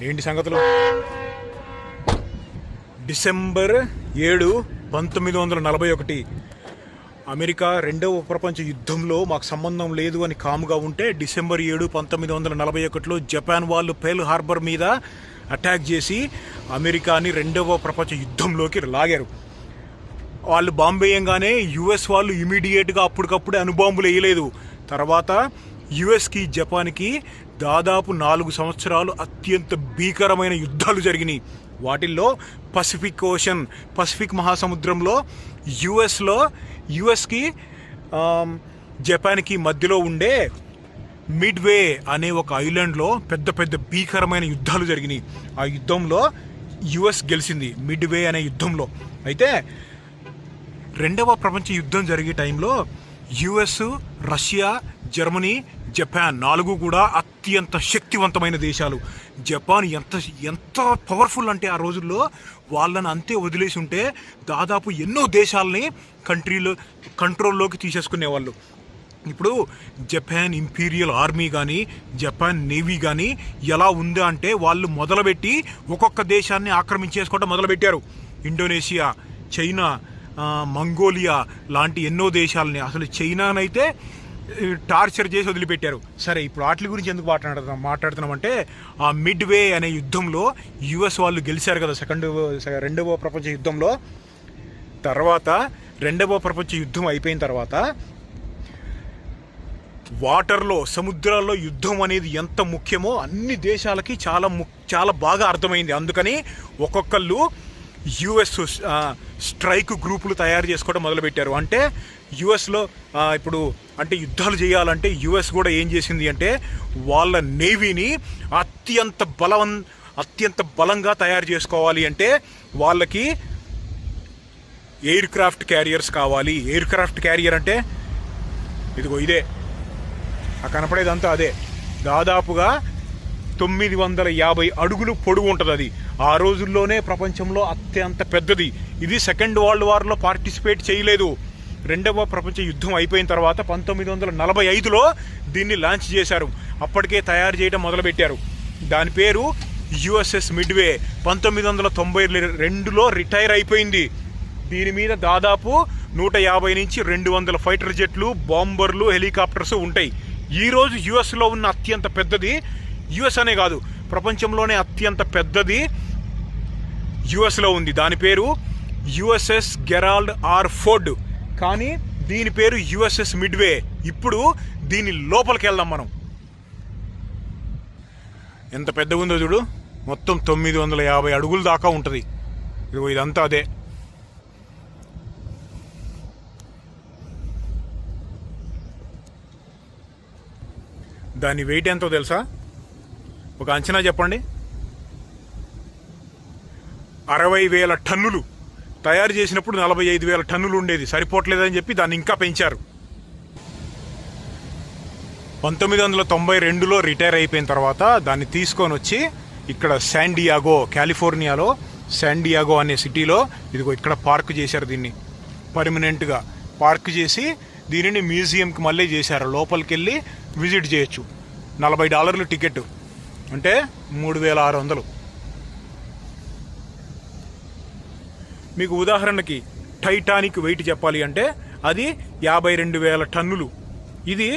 ఏంటి సంగతులు? December 7, 1941 America రెండవ ప్రపంచ యుద్ధంలో మాకు సంబంధం లేదు అని కాముగా ఉంటే, డిసెంబర్ 7, 1941లో జపాన్ వాళ్ళు పెర్ల్ హార్బర్ మీద అటాక్ చేసి అమెరికాని రెండవ ప్రపంచ యుద్ధంలోకి లాగారు. వాళ్ళు బాంబు వేయంగానే యుఎస్ వాళ్ళు ఇమీడియట్గా అప్పటికప్పుడే అణుబాంబులు వేయలేదు. తర్వాత యుఎస్కి జపాన్కి దాదాపు 4 సంవత్సరాలు అత్యంత భీకరమైన యుద్ధాలు జరిగినాయి. వాటిల్లో పసిఫిక్ మహాసముద్రంలో యుఎస్కి జపాన్కి మధ్యలో ఉండే మిడ్వే అనే ఒక ఐలాండ్లో పెద్ద పెద్ద భీకరమైన యుద్ధాలు జరిగినాయి. ఆ యుద్ధంలో యుఎస్ గెలిచింది, మిడ్వే అనే యుద్ధంలో. అయితే రెండవ ప్రపంచ యుద్ధం జరిగే టైంలో యుఎస్, రష్యా, జర్మనీ, జపాన్ 4 కూడా అత్యంత శక్తివంతమైన దేశాలు. జపాన్ ఎంత పవర్ఫుల్ అంటే ఆ రోజుల్లో వాళ్ళని అంతే వదిలేసి ఉంటే దాదాపు ఎన్నో దేశాలని కంట్రోల్లోకి తీసేసుకునేవాళ్ళు. ఇప్పుడు జపాన్ ఇంపీరియల్ ఆర్మీ కానీ జపాన్ నేవీ కానీ ఎలా ఉంది అంటే వాళ్ళు మొదలుపెట్టి ఒక్కొక్క దేశాన్ని ఆక్రమించేసుకోవడం మొదలుపెట్టారు. ఇండోనేషియా, చైనా, మంగోలియా లాంటి ఎన్నో దేశాలని, అసలు చైనానైతే టార్చర్ చేసి వదిలిపెట్టారు. సరే, ఇప్పుడు వాటి గురించి ఎందుకు మాట్లాడుతున్నామంటే, ఆ మిడ్వే అనే యుద్ధంలో యుఎస్ వాళ్ళు గెలిచారు కదా రెండవ ప్రపంచ యుద్ధంలో. తర్వాత రెండవ ప్రపంచ యుద్ధం అయిపోయిన తర్వాత వాటర్లో, సముద్రాల్లో యుద్ధం అనేది ఎంత ముఖ్యమో అన్ని దేశాలకి చాలా బాగా అర్థమైంది. అందుకని ఒక్కొక్కళ్ళు యుఎస్ స్ట్రైక్ గ్రూపులు తయారు చేసుకోవడం మొదలుపెట్టారు. అంటే యుఎస్లో ఇప్పుడు అంటే యుద్ధాలు చేయాలంటే యుఎస్ కూడా ఏం చేసింది అంటే వాళ్ళ నేవీని అత్యంత బలంగా తయారు చేసుకోవాలి అంటే వాళ్ళకి ఎయిర్ క్రాఫ్ట్ క్యారియర్స్ కావాలి. ఎయిర్ క్రాఫ్ట్ క్యారియర్ అంటే ఇదిగో ఇదే, ఆ కనపడేదంతా అదే. దాదాపుగా 950 అడుగులు పొడుగు ఉంటుంది. అది ఆ రోజుల్లోనే ప్రపంచంలో అత్యంత పెద్దది. ఇది సెకండ్ వరల్డ్ వార్లో పార్టిసిపేట్ చేయలేదు. రెండవ ప్రపంచ యుద్ధం అయిపోయిన తర్వాత 1945లో దీన్ని లాంచ్ చేశారు. అప్పటికే తయారు చేయడం మొదలుపెట్టారు. దాని పేరు యుఎస్ఎస్ మిడ్వే. 1992లో రిటైర్ అయిపోయింది. దీని మీద దాదాపు 150 నుంచి 200 ఫైటర్ జెట్లు, బాంబర్లు, హెలికాప్టర్స్ ఉంటాయి. ఈరోజు యుఎస్లో ఉన్న అత్యంత పెద్దది, యుఎస్ అనే కాదు ప్రపంచంలోనే అత్యంత పెద్దది యుఎస్లో ఉంది. దాని పేరు యుఎస్ఎస్ గెరాల్డ్ ఆర్ ఫోర్డ్, కానీ దీని పేరు యుఎస్ఎస్ మిడ్వే. ఇప్పుడు దీని లోపలికి వెళ్దాం మనం. ఎంత పెద్దగా ఉందో చూడు, మొత్తం 950 అడుగుల దాకా ఉంటుంది. ఇదంతా అదే. దాని వెయిట్ ఎంతో తెలుసా? ఒక అంచనా చెప్పండి. 60,000 టన్నులు. తయారు చేసినప్పుడు 45,000 టన్నులు ఉండేది, సరిపోవట్లేదని చెప్పి దాన్ని ఇంకా పెంచారు. 1992లో రిటైర్ అయిపోయిన తర్వాత దాన్ని తీసుకొని వచ్చి ఇక్కడ కాలిఫోర్నియాలో శాండియాగో అనే సిటీలో ఇదిగో ఇక్కడ పార్క్ చేశారు. దీన్ని పర్మనెంట్గా పార్క్ చేసి దీనిని మ్యూజియంకి మళ్ళీ చేశారు. లోపలికి వెళ్ళి విజిట్ చేయొచ్చు. $40 టికెట్ అంటే 3,600. మీకు ఉదాహరణకి టైటానిక్ వెయిట్ చెప్పాలి అంటే అది 52,000 టన్నులు, ఇది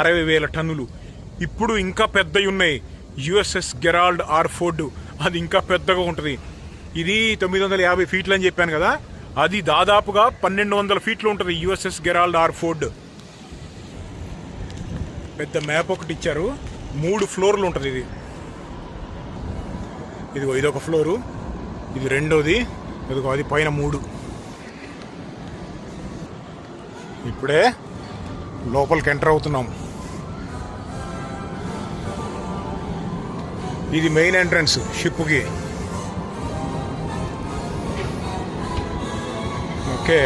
60,000 టన్నులు. ఇప్పుడు ఇంకా పెద్దవి ఉన్నాయి. యుఎస్ఎస్ గెరాల్డ్ ఆర్ ఫోర్డ్, అది ఇంకా పెద్దగా ఉంటుంది. ఇది 950 ఫీట్లు అని చెప్పాను కదా, అది దాదాపుగా 1,200 ఫీట్లు ఉంటుంది యుఎస్ఎస్ గెరాల్డ్ ఆర్ ఫోర్డ్. పెద్ద మ్యాప్ ఒకటి ఇచ్చారు. 3 ఫ్లోర్లు ఉంటుంది ఇది. ఇదిగో ఇదొక ఫ్లోరు, ఇది రెండోది, ఇదిగో అది పైన 3. ఇప్పుడే లోపలికి ఎంటర్ అవుతున్నాం. ఇది మెయిన్ ఎంట్రన్స్ షిప్కి. ఓకే,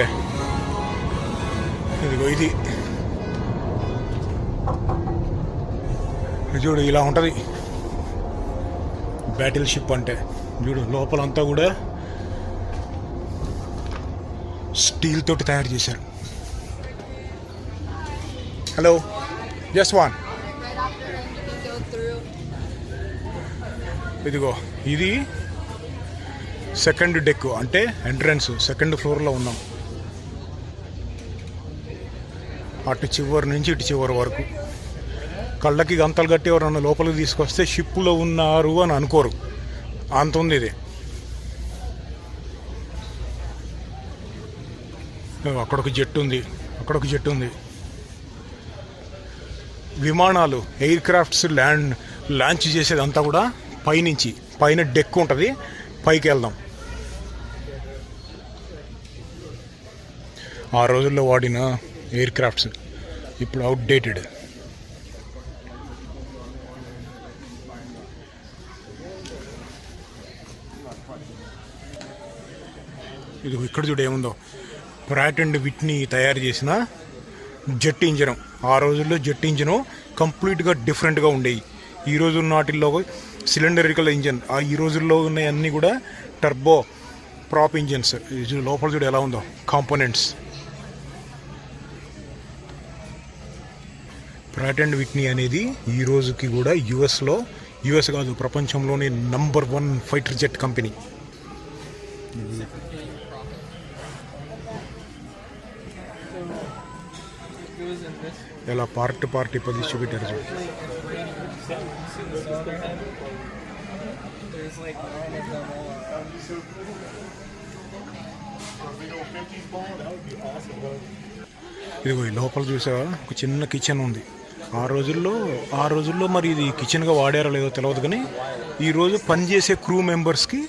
ఇదిగో ఇది చూడు, ఇలా ఉంటుంది బ్యాటిల్ షిప్ అంటే. చూడు లోపలంతా కూడా స్టీల్ తోటి తయారు చేశారు. Hello, just one. ఇదిగో ఇది సెకండ్ డెక్, అంటే ఎంట్రన్స్ సెకండ్ ఫ్లోర్లో ఉన్నాం. అటు చివరి నుంచి ఇటు చివరి వరకు. కళ్ళకి గంతలు కట్టి ఎవరన్నా లోపలికి తీసుకొస్తే షిప్లో ఉన్నారు అని అనుకోరు, అంత ఉంది ఇది. అక్కడొక జెట్ ఉంది, అక్కడొక జెట్ ఉంది. విమానాలు, ఎయిర్ క్రాఫ్ట్స్ లాంచ్ చేసేదంతా కూడా పైనుంచి, పైన డెక్ ఉంటుంది, పైకి వెళ్దాం. ఆ రోజుల్లో వాడిన ఎయిర్ క్రాఫ్ట్స్ ఇప్పుడు అవుట్డేటెడ్. ఇది ఇక్కడ చూడు ఏముందో, ప్రాట్ అండ్ విట్నీ తయారు చేసిన జెట్ ఇంజన్. ఆ రోజుల్లో జెట్ ఇంజను కంప్లీట్గా డిఫరెంట్గా ఉండేవి. ఈ రోజు నాటిల్లో సిలిండరికల్ ఇంజన్, ఈ రోజుల్లో ఉన్న అన్నీ కూడా టర్బో ప్రాప్ ఇంజన్స్. లోపల చూడు ఎలా ఉందో కాంపోనెంట్స్. ప్రాట్ అండ్ విట్నీ అనేది ఈ రోజుకి కూడా యుఎస్ కాదు, ప్రపంచంలోనే నంబర్ 1 ఫైటర్ జెట్ కంపెనీ. ఎలా పార్ట్ పది చూపెట్టారు చూడు. ఇదిగో ఈ లోపల చూసావా, ఒక చిన్న కిచెన్ ఉంది. ఆ రోజుల్లో మరి ఇది కిచెన్గా వాడారో లేదో తెలియదు, కానీ ఈరోజు పనిచేసే క్రూ మెంబర్స్కి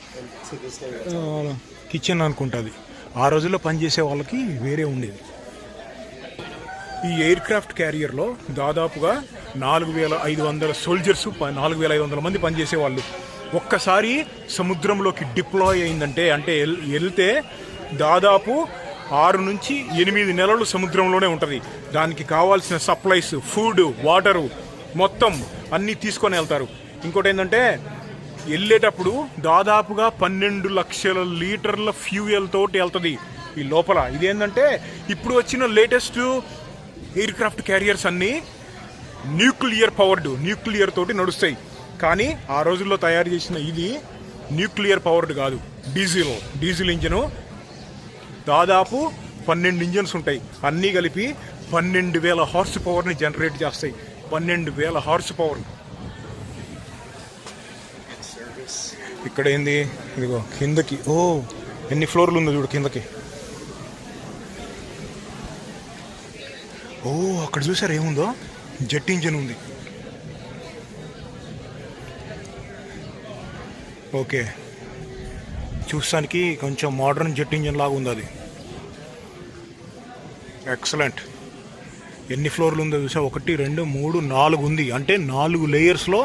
కిచెన్ అనుకుంటుంది. ఆ రోజుల్లో పనిచేసే వాళ్ళకి వేరే ఉండేది. ఈ ఎయిర్ క్రాఫ్ట్ క్యారియర్లో దాదాపుగా 4500 సోల్జర్స్, 4500 మంది పనిచేసేవాళ్ళు. ఒక్కసారి సముద్రంలోకి డిప్లాయ్ అయిందంటే, అంటే వెళ్తే దాదాపు 6 నుంచి 8 నెలలు సముద్రంలోనే ఉంటుంది. దానికి కావాల్సిన సప్లైస్, ఫుడ్, వాటరు మొత్తం అన్నీ తీసుకొని వెళ్తారు. ఇంకోటి ఏంటంటే వెళ్ళేటప్పుడు దాదాపుగా 12 లక్షల లీటర్ల ఫ్యూయల్ తోటి వెళ్తుంది ఈ లోపల. ఇదేంటంటే ఇప్పుడు వచ్చిన లేటెస్ట్ ఎయిర్ క్రాఫ్ట్ క్యారియర్స్ అన్నీ న్యూక్లియర్ తోటి నడుస్తాయి. కానీ ఆ రోజుల్లో తయారు చేసిన ఇది న్యూక్లియర్ పవర్డ్ కాదు, డీజిల్ ఇంజను. దాదాపు 12 ఇంజన్స్ ఉంటాయి. అన్నీ కలిపి 12,000 హార్స్ పవర్ని జనరేట్ చేస్తాయి. 12,000 హార్స్ పవర్. ఇక్కడ ఏంది, ఇదిగో కిందకి, ఎన్ని ఫ్లోర్లు ఉందో చూడు కిందకి. అక్కడ చూసారు ఏముందో, జెట్ ఇంజన్ ఉంది. ఓకే, చూస్తానికి కొంచెం మోడర్న్ జెట్ ఇంజన్ లాగా ఉంది అది. ఎక్సలెంట్. ఎన్ని ఫ్లోర్లు ఉందో చూసా, 1 2 3 4 ఉంది. అంటే 4 లేయర్స్లో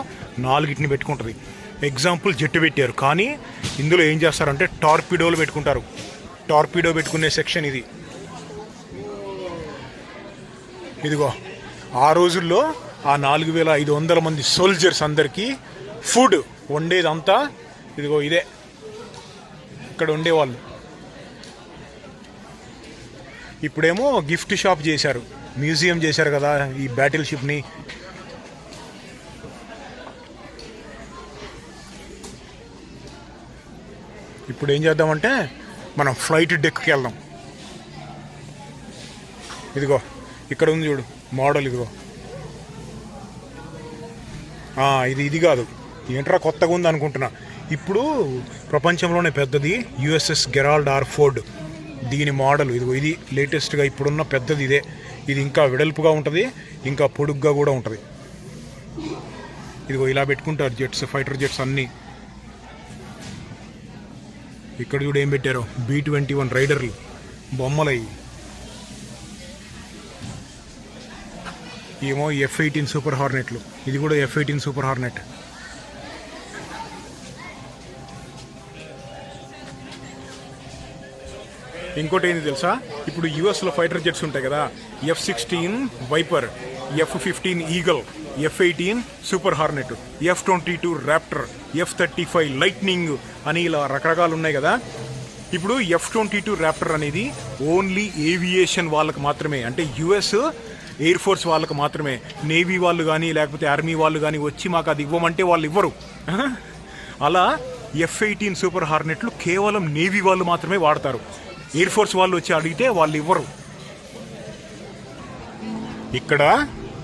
4 పెట్టుకుంటుంది. ఎగ్జాంపుల్ జెట్ పెట్టారు, కానీ ఇందులో ఏం చేస్తారంటే టార్పిడోలు పెట్టుకుంటారు. టార్పిడో పెట్టుకునే సెక్షన్ ఇది. ఇదిగో ఆ రోజుల్లో ఆ 4500 మంది సోల్జర్స్ అందరికీ ఫుడ్ వండేదంతా ఇదిగో ఇదే, ఇక్కడ ఉండేవాళ్ళు. ఇప్పుడేమో గిఫ్ట్ షాప్ చేశారు, మ్యూజియం చేశారు కదా ఈ బ్యాటిల్ షిప్ని. ఇప్పుడు ఏం చేద్దామంటే మనం ఫ్లైట్ డెక్కి వెళ్దాం. ఇదిగో ఇక్కడ ఉంది చూడు మోడల్. ఇదిగో ఇది కాదు, ఏంట్రా కొత్తగా ఉంది అనుకుంటున్నా. ఇప్పుడు ప్రపంచంలోనే పెద్దది యుఎస్ఎస్ గెరాల్డ్ ఆర్ ఫోర్డ్. దీని మోడల్ ఇదిగో, ఇది లేటెస్ట్గా ఇప్పుడున్న పెద్దది ఇదే. ఇది ఇంకా వెడల్పుగా ఉంటుంది, ఇంకా పొడుగ్గా కూడా ఉంటుంది. ఇదిగో ఇలా పెట్టుకుంటారు జెట్స్, ఫైటర్ జెట్స్ అన్నీ. ఇక్కడ చూడు ఏం పెట్టారో, B-21 రైడర్లు బొమ్మలయ్యి. ఏమో F-18 సూపర్ హార్నెట్లు. ఇది కూడా F-18 సూపర్ హార్నెట్. ఇంకోటి ఏంది తెలుసా, ఇప్పుడు యుఎస్లో ఫైటర్ జెట్స్ ఉంటాయి కదా, F-16 Viper, F-15 Eagle, F-18 Super Hornet, F-22 Raptor, F-35 Lightning అని ఇలా రకరకాలు ఉన్నాయి కదా. ఇప్పుడు F-22 ర్యాప్టర్ అనేది ఓన్లీ ఏవియేషన్ వాళ్ళకి మాత్రమే, అంటే యుఎస్ ఎయిర్ ఫోర్స్ వాళ్ళకి మాత్రమే. నేవీ వాళ్ళు కానీ లేకపోతే ఆర్మీ వాళ్ళు కానీ వచ్చి మాకు అది ఇవ్వమంటే వాళ్ళు ఇవ్వరు. అలా F-18 సూపర్ హార్నెట్లు కేవలం నేవీ వాళ్ళు మాత్రమే వాడతారు. ఎయిర్ ఫోర్స్ వాళ్ళు వచ్చి అడిగితే వాళ్ళు ఇవ్వరు. ఇక్కడ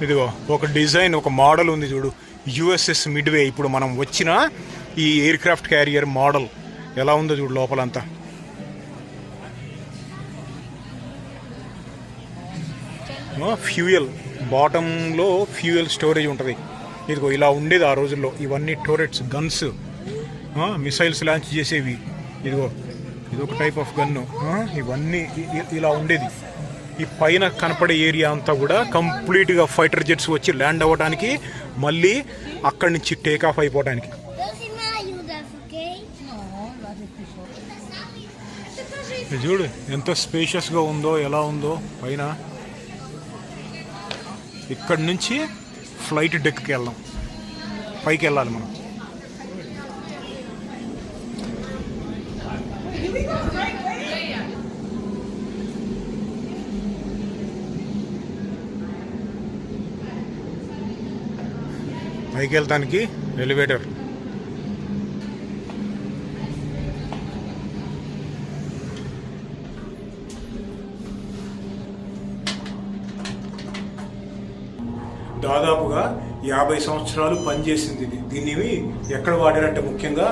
ఇదిగో ఒక డిజైన్, ఒక మోడల్ ఉంది చూడు, USS మిడ్వే. ఇప్పుడు మనం వచ్చిన ఈ ఎయిర్ క్రాఫ్ట్ క్యారియర్ మోడల్ ఎలా ఉందో చూడు లోపలంతా. ఫ్యూయల్ బాటంలో ఫ్యూయల్ స్టోరేజ్ ఉంటుంది. ఇదిగో ఇలా ఉండేది ఆ రోజుల్లో. ఇవన్నీ టోరెట్స్, గన్స్, మిసైల్స్ లాంచ్ చేసేవి. ఇదిగో ఇదొక టైప్ ఆఫ్ గన్ను. ఇవన్నీ ఇలా ఉండేది. ఈ పైన కనపడే ఏరియా అంతా కూడా కంప్లీట్గా ఫైటర్ జెట్స్ వచ్చి ల్యాండ్ అవ్వడానికి, మళ్ళీ అక్కడి నుంచి టేక్ ఆఫ్ అయిపోవడానికి. చూడు ఎంత స్పేషియస్గా ఉందో, ఎలా ఉందో పైన. ఇక్కడి నుంచి ఫ్లైట్ డెక్కి వెళ్దాం, పైకి వెళ్ళాలి మనం. పైకి వెళ్తానికి ఎలివేటర్. దాదాపుగా 50 సంవత్సరాలు పనిచేసింది ఇది. దీన్ని ఎక్కడ వాడారంటే ముఖ్యంగా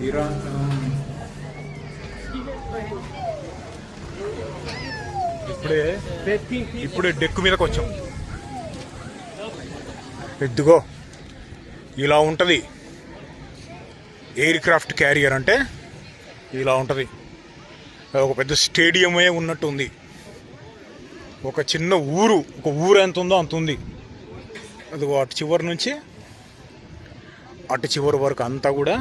ఇరాన్. ఇప్పుడే డెక్ మీదకి వచ్చాం. ఎద్దుగో ఇలా ఉంటుంది ఎయిర్ క్రాఫ్ట్ క్యారియర్ అంటే. ఇలా ఉంటుంది. ఒక పెద్ద స్టేడియమే ఉన్నట్టు ఉంది. ఒక చిన్న ఊరు, ఒక ఊరు ఎంత ఉందో అంత ఉంది. అది అటు చివరి నుంచి అటు చివరి వరకు అంతా కూడా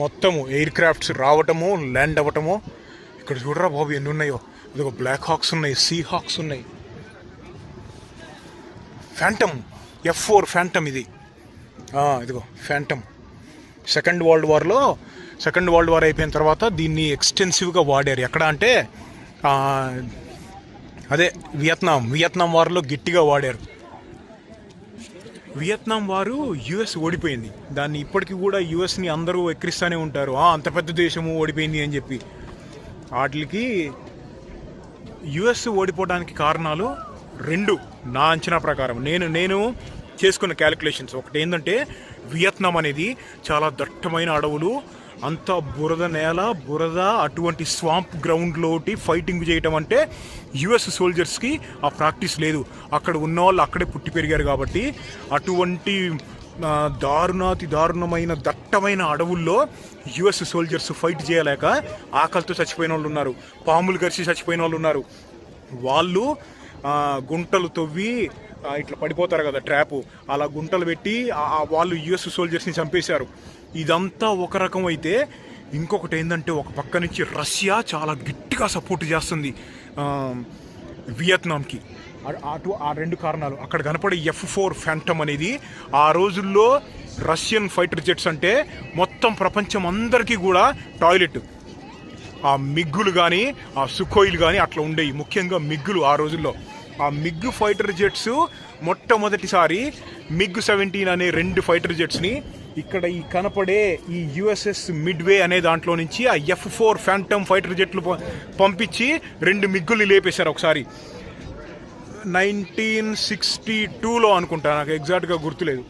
మొత్తము ఎయిర్ క్రాఫ్ట్స్ రావటము, ల్యాండ్ అవ్వటము. ఇక్కడ చూడరా బాబు ఎన్ని ఉన్నాయో. ఇదిగో బ్లాక్ హాక్స్ ఉన్నాయి, సీ హాక్స్ ఉన్నాయి, ఫ్యాంటమ్, F-4 ఫ్యాంటమ్ ఇది. ఇదిగో ఫ్యాంటమ్. సెకండ్ వరల్డ్ వార్ అయిపోయిన తర్వాత దీన్ని ఎక్స్టెన్సివ్గా వాడారు. ఎక్కడ అంటే అదే వియత్నాం వార్లో గట్టిగా వాడారు. వియత్నాం వారు US ఓడిపోయింది. దాన్ని ఇప్పటికీ కూడా USని అందరూ ఎక్కిరిస్తూనే ఉంటారు. అంత పెద్ద దేశము ఓడిపోయింది అని చెప్పి. వాటికి US ఓడిపోవడానికి కారణాలు 2 నా అంచనా ప్రకారం. నేను చేసుకున్న క్యాలిక్యులేషన్స్. ఒకటి ఏంటంటే, వియత్నాం అనేది చాలా దట్టమైన అడవులు, అంత బురద నేల, అటువంటి స్వాంప్ గ్రౌండ్లోటి ఫైటింగ్ చేయటం అంటే US సోల్జర్స్కి ఆ ప్రాక్టీస్ లేదు. అక్కడ ఉన్న వాళ్ళు అక్కడే పుట్టి పెరిగారు కాబట్టి అటువంటి దారుణమైన దట్టమైన అడవుల్లో US సోల్జర్స్ ఫైట్ చేయలేక ఆకలితో చచ్చిపోయిన వాళ్ళు ఉన్నారు, పాములు గరిచి చచ్చిపోయిన వాళ్ళు ఉన్నారు. వాళ్ళు గుంటలు తవ్వి ఇట్లా పడిపోతారు కదా ట్రాపు, అలా గుంటలు పెట్టి వాళ్ళు US సోల్జర్స్ని చంపేశారు. ఇదంతా ఒక రకం అయితే, ఇంకొకటి ఏంటంటే ఒక పక్క నుంచి రష్యా చాలా గట్టిగా సపోర్ట్ చేస్తుంది వియత్నాంకి. ఆ 2 కారణాలు. అక్కడ కనపడే F-4 ఫ్యాంటమ్ అనేది ఆ రోజుల్లో రష్యన్ ఫైటర్ జెట్స్ అంటే మొత్తం ప్రపంచం అందరికీ కూడా టాయిలెట్. ఆ మిగ్గులు కానీ, ఆ సుకోయిలు కానీ అట్లా ఉండేవి. ముఖ్యంగా మిగ్గులు ఆ రోజుల్లో. ఆ మిగ్ ఫైటర్ జెట్స్ మొట్టమొదటిసారి MiG-17 అనే 2 ఫైటర్ జెట్స్ని ఇక్కడ ఈ కనపడే ఈ USS మిడ్వే అనే దాంట్లో నుంచి ఆ F-4 ఫ్యాంటమ్ ఫైటర్ జెట్లు పంపించి 2 మిగ్గుల్ని లేపేశారు ఒకసారి. 1962లో అనుకుంటా, నాకు ఎగ్జాక్ట్గా గుర్తులేదు.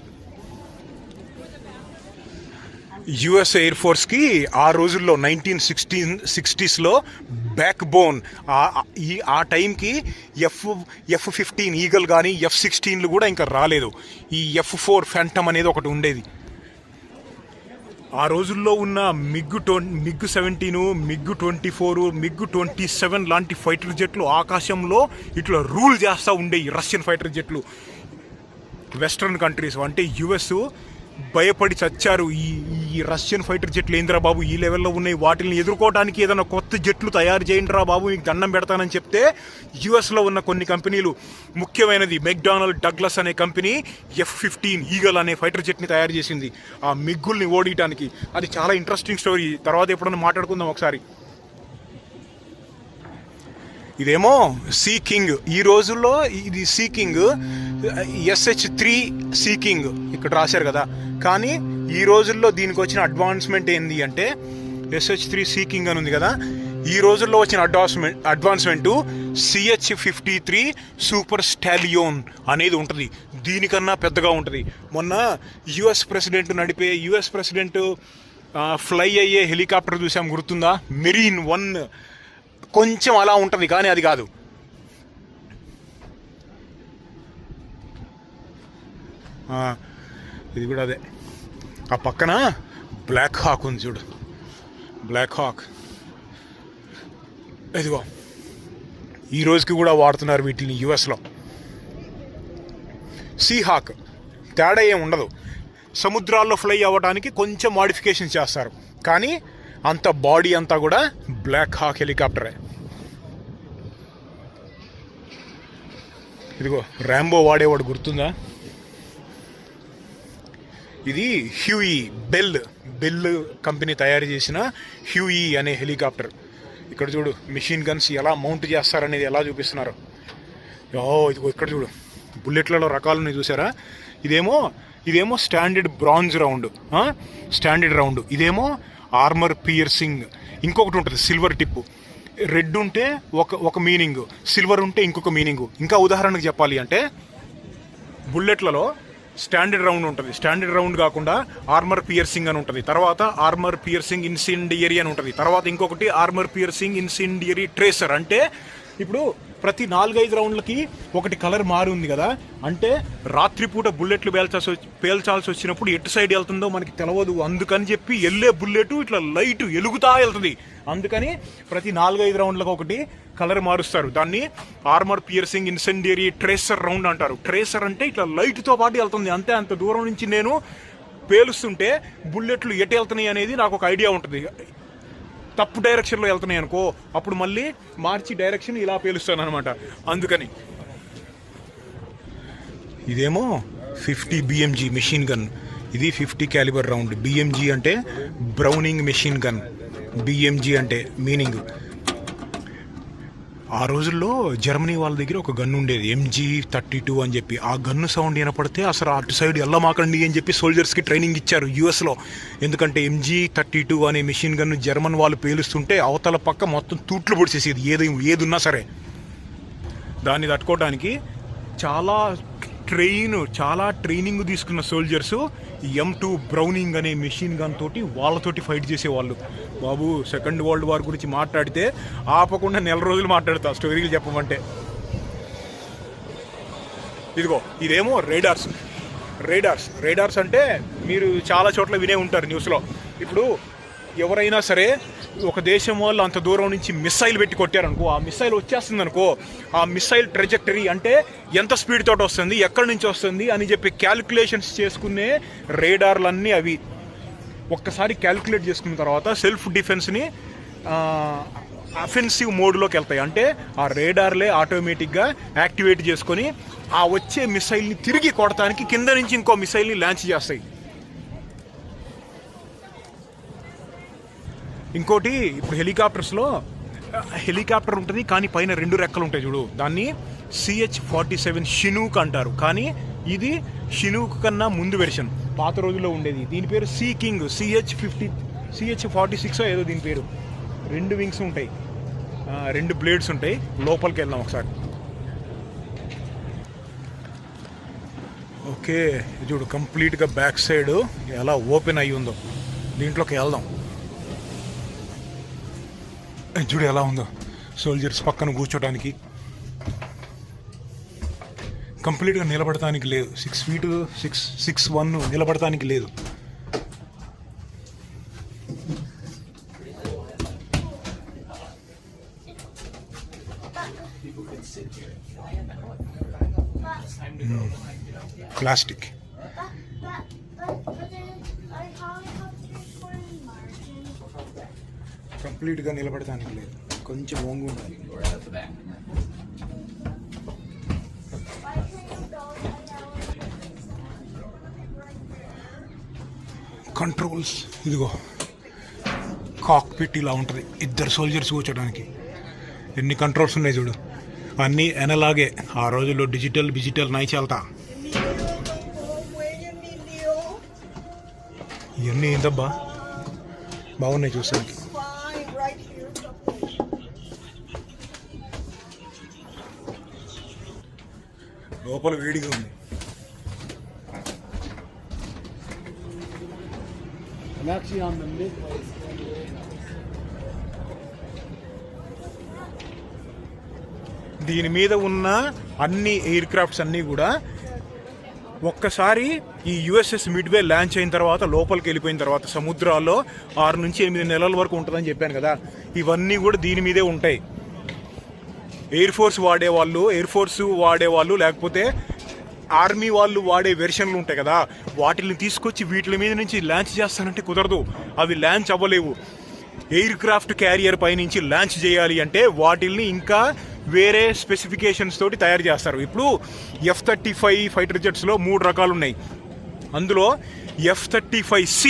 US ఎయిర్ ఫోర్స్కి ఆ రోజుల్లో 1960స్లో బ్యాక్ బోన్. ఆ టైంకి F-15 ఈగల్ కానీ F-16లు కూడా ఇంకా రాలేదు. ఈ F-4 ఫ్యాంటమ్ అనేది ఒకటి ఉండేది. ఆ రోజుల్లో ఉన్న MiG-17, MiG-24, MiG-27 లాంటి ఫైటర్ జెట్లు ఆకాశంలో ఇట్లా రూల్ చేస్తూ ఉండేవి రష్యన్ ఫైటర్ జెట్లు. వెస్ట్రన్ కంట్రీస్ అంటే US భయపడి చచ్చారు. ఈ రష్యన్ ఫైటర్ జెట్లు ఏంద్రా బాబు ఈ లెవెల్లో ఉన్నాయి, వాటిని ఎదుర్కోవడానికి ఏదైనా కొత్త జెట్లు తయారు చేయండి రా బాబు, మీకు దండం పెడతానని చెప్తే US ఉన్న కొన్ని కంపెనీలు, ముఖ్యమైనది మెక్డానల్డ్ డగ్లస్ అనే కంపెనీ F-15 ఈగల్ అనే ఫైటర్ జెట్ని తయారు చేసింది ఆ మిగ్గుల్ని ఓడించడానికి. అది చాలా ఇంట్రెస్టింగ్ స్టోరీ, తర్వాత ఎప్పుడన్నా మాట్లాడుకుందాం ఒకసారి. ఇదేమో సీ కింగ్. ఈ రోజుల్లో ఇది see king SH-3 see king ఇక్కడ రాశారు కదా, కానీ ఈ రోజుల్లో దీనికి వచ్చిన అడ్వాన్స్మెంట్ ఏంది అంటే SH-3 సీకింగ్ అని ఉంది కదా, ఈ రోజుల్లో వచ్చిన అడ్వాన్స్మెంట్ CH-53 సూపర్ స్టాలియోన్ అనేది ఉంటుంది. దీనికన్నా పెద్దగా ఉంటుంది. మొన్న యుఎస్ ప్రెసిడెంట్ ఫ్లై అయ్యే హెలికాప్టర్ చూసాం, గుర్తుందా? మెరీన్ 1 కొంచెం అలా ఉంటుంది, కానీ అది కాదు. ఇది కూడా అదే. ఆ పక్కన బ్లాక్ హాక్ ఉంది చూడు, బ్లాక్ హాక్. ఇదిగో ఈ రోజుకి కూడా వాడుతున్నారు వీటిని యుఎస్లో. సీ హాక్ తేడా ఏం ఉండదు, సముద్రాల్లో ఫ్లై అవ్వడానికి కొంచెం మాడిఫికేషన్ చేస్తారు, కానీ అంత బాడీ అంతా కూడా బ్లాక్ హాక్ హెలికాప్టరే. ఇదిగో ర్యాంబో వాడేవాడు గుర్తుందా? ఇది హ్యూయి బెల్ కంపెనీ తయారు చేసిన హ్యూయి అనే హెలికాప్టర్. ఇక్కడ చూడు మిషన్ గన్స్ ఎలా మౌంట్ చేస్తారనేది ఎలా చూపిస్తున్నారు. ఇదిగో ఇక్కడ చూడు బుల్లెట్లలో రకాలను చూసారా? ఇదేమో స్టాండర్డ్ బ్రాంజ్ రౌండ్, ఇదేమో ఆర్మర్ పియర్సింగ్. ఇంకొకటి ఉంటుంది సిల్వర్ టిప్. రెడ్ ఉంటే ఒక మీనింగ్, సిల్వర్ ఉంటే ఇంకొక మీనింగ్. ఇంకా ఉదాహరణకు చెప్పాలి అంటే బుల్లెట్లలో స్టాండర్డ్ రౌండ్ ఉంటుంది, స్టాండర్డ్ రౌండ్ కాకుండా ఆర్మర్ పియర్సింగ్ అని ఉంటుంది, తర్వాత ఆర్మర్ పియర్సింగ్ ఇన్సెండియరీ అని ఉంటుంది, తర్వాత ఇంకొకటి ఆర్మర్ పియర్సింగ్ ఇన్సెండియరీ ట్రేసర్. అంటే ఇప్పుడు ప్రతి 4-5 రౌండ్లకి ఒకటి కలర్ మారి ఉంది కదా, అంటే రాత్రిపూట బుల్లెట్లు పేల్చాల్సి వచ్చినప్పుడు ఎటు సైడ్ వెళ్తుందో మనకి తెలియదు. అందుకని చెప్పి వెళ్ళే బుల్లెట్ ఇట్లా లైట్ ఎలుగుతా వెళ్తుంది. అందుకని ప్రతి 4-5 రౌండ్లకు ఒకటి కలర్ మారుస్తారు. దాన్ని armour piercing incendiary tracer round అంటారు. ట్రేసర్ అంటే ఇట్లా లైట్తో పాటు వెళ్తుంది, అంత దూరం నుంచి నేను పేలుస్తుంటే బుల్లెట్లు ఎటు వెళ్తున్నాయి అనేది నాకు ఒక ఐడియా ఉంటుంది. తప్పు డైరెక్షన్లో వెళ్తున్నాయి అనుకో, అప్పుడు మళ్ళీ మార్చి డైరెక్షన్ ఇలా పేలుస్తాను అనమాట. అందుకని ఇదేమో 50 BMG మెషిన్ గన్, ఇది 50 క్యాలిబర్ రౌండ్. BMG అంటే బ్రౌనింగ్ మెషిన్ గన్, BMG అంటే మీనింగ్. ఆ రోజుల్లో జర్మనీ వాళ్ళ దగ్గర ఒక గన్ను ఉండేది MG-32 అని చెప్పి. ఆ గన్ను సౌండ్ వినపడితే అసలు అటు సైడ్ వెళ్ళమాకండి అని చెప్పి సోల్జర్స్కి ట్రైనింగ్ ఇచ్చారు యుఎస్లో. ఎందుకంటే MG-32 అనే మెషిన్ గన్ను జర్మన్ వాళ్ళు పేలుస్తుంటే అవతల పక్క మొత్తం తూట్లు పొడిచేసేది ఏది ఉన్నా సరే. దాన్ని తట్టుకోవడానికి చాలా ట్రైనింగ్ తీసుకున్న సోల్జర్స్ M2 బ్రౌనింగ్ అనే మెషిన్ గన్ తోటి వాళ్ళతోటి ఫైట్ చేసేవాళ్ళు. బాబు సెకండ్ వరల్డ్ వార్ గురించి మాట్లాడితే ఆపకుండా నెల రోజులు మాట్లాడతా స్టోరీలు చెప్పమంటే. ఇదిగో ఇదేమో రేడార్స్ అంటే మీరు చాలా చోట్ల వినే ఉంటారు న్యూస్లో. ఇప్పుడు ఎవరైనా సరే ఒక దేశం వాళ్ళు అంత దూరం నుంచి మిస్సైల్ పెట్టి కొట్టారనుకో, ఆ మిస్సైల్ వచ్చేస్తుంది అనుకో, ఆ మిస్సైల్ ట్రెజెక్టరీ అంటే ఎంత స్పీడ్ తోటి వస్తుంది, ఎక్కడి నుంచి వస్తుంది అని చెప్పి క్యాలిక్యులేషన్స్ చేసుకునే రేడార్లన్నీ అవి. ఒక్కసారి క్యాలిక్యులేట్ చేసుకున్న తర్వాత సెల్ఫ్ డిఫెన్స్ని అఫెన్సివ్ మోడ్లోకి వెళ్తాయి. అంటే ఆ రేడార్లే ఆటోమేటిక్గా యాక్టివేట్ చేసుకొని ఆ వచ్చే మిసైల్ని తిరిగి కొడటానికి కింద నుంచి ఇంకో మిసైల్ని లాంచ్ చేస్తాయి. ఇంకోటి ఇప్పుడు హెలికాప్టర్ ఉంటుంది కానీ పైన 2 రెక్కలు ఉంటాయి చూడు, దాన్ని CH-47 షినూక్ అంటారు. కానీ ఇది షినూక్ కన్నా ముందు వెర్షన్, పాత రోజుల్లో ఉండేది. దీని పేరు సీ కింగ్, CH-46 ఏదో దీని పేరు. 2 వింగ్స్ ఉంటాయి, 2 బ్లేడ్స్ ఉంటాయి. లోపలికి వెళ్దాం ఒకసారి. ఓకే చూడు కంప్లీట్గా బ్యాక్ సైడ్ ఎలా ఓపెన్ అయ్యి ఉందో, దీంట్లోకి వెళ్దాం. చూడు ఎలా ఉందో, సోల్జర్స్ పక్కన కూర్చోడానికి కంప్లీట్గా నిలబడటానికి లేదు. 6 feet 6'1" నిలబడటానికి లేదు. ప్లాస్టిక్. కంప్లీట్గా నిలబడటానికి లేదు, కొంచెం వంగు ఉండాలి. కంట్రోల్స్ ఇదిగో కాక్పిట్ ఇలా ఉంటుంది, 2 సోల్జర్స్ కూర్చోడానికి. ఎన్ని కంట్రోల్స్ ఉన్నాయి చూడు, అన్నీ ఎనలాగే. ఆ రోజుల్లో డిజిటల్ నై చల్తా. ఇవన్నీ ఏంటబ్బా బాగున్నాయి చూసానికి. లోపల వేడిగా ఉంది. దీని మీద ఉన్న అన్ని ఎయిర్ క్రాఫ్ట్స్ అన్నీ కూడా ఒక్కసారి ఈ యుఎస్ఎస్ మిడ్వే లాంచ్ అయిన తర్వాత లోపలికి వెళ్ళిపోయిన తర్వాత సముద్రాల్లో 6 నుంచి 8 నెలల వరకు ఉంటుందని చెప్పాను కదా, ఇవన్నీ కూడా దీని మీదే ఉంటాయి. ఎయిర్ ఫోర్స్ వాడేవాళ్ళు లేకపోతే ఆర్మీ వాళ్ళు వాడే వెర్షన్లు ఉంటాయి కదా, వాటిని తీసుకొచ్చి వీటి మీద నుంచి లాంచ్ చేస్తానంటే కుదరదు. అవి లాంచ్ అవ్వలేవు. ఎయిర్ క్రాఫ్ట్ క్యారియర్ పై నుంచి లాంచ్ చేయాలి అంటే వాటిల్ని ఇంకా వేరే స్పెసిఫికేషన్స్ తోటి తయారు చేస్తారు. ఇప్పుడు F-35 ఫైటర్ జెట్స్లో 3 రకాలు ఉన్నాయి. అందులో F-35C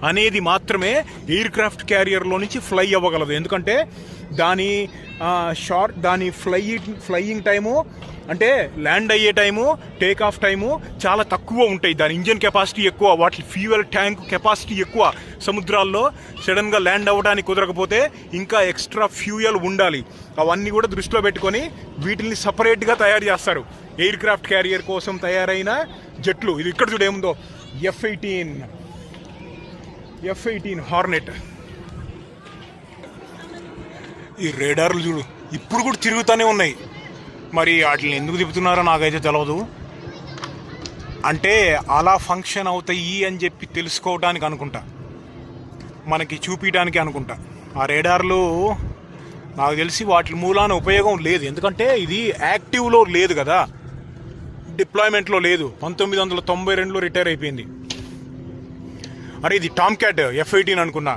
అనేది మాత్రమే ఎయిర్ క్రాఫ్ట్ క్యారియర్లో నుంచి ఫ్లై అవ్వగలదు. ఎందుకంటే దాని ఫ్లయింగ్ టైము అంటే ల్యాండ్ అయ్యే టైము, టేక్ ఆఫ్ టైము చాలా తక్కువ ఉంటాయి. దాని ఇంజన్ కెపాసిటీ ఎక్కువ, వాటి ఫ్యూయల్ ట్యాంక్ కెపాసిటీ ఎక్కువ. సముద్రాల్లో సడన్గా ల్యాండ్ అవ్వడానికి కుదరకపోతే ఇంకా ఎక్స్ట్రా ఫ్యూయల్ ఉండాలి. అవన్నీ కూడా దృష్టిలో పెట్టుకొని వీటిని సపరేట్గా తయారు చేస్తారు. ఎయిర్ క్రాఫ్ట్ క్యారియర్ కోసం తయారైన జెట్లు. ఇది ఇక్కడ చూడు ఏముందో, F-18 హార్నెట్. ఈ రేడార్లు చూడు ఇప్పుడు కూడా తిరుగుతూనే ఉన్నాయి. మరి వాటిని ఎందుకు తిప్పుతున్నారో నాకైతే తెలియదు. అంటే అలా ఫంక్షన్ అవుతాయి అని చెప్పి తెలుసుకోవడానికి అనుకుంటా, మనకి చూపించడానికి అనుకుంటా. ఆ రేడార్లు నాకు తెలిసి వాటి మూలాన ఉపయోగం లేదు. ఎందుకంటే ఇది యాక్టివ్లో లేదు కదా, డిప్లాయ్మెంట్లో లేదు. 1992లో రిటైర్ అయిపోయింది. అరే ఇది టామ్ క్యాట్, F-18 అనుకున్నా,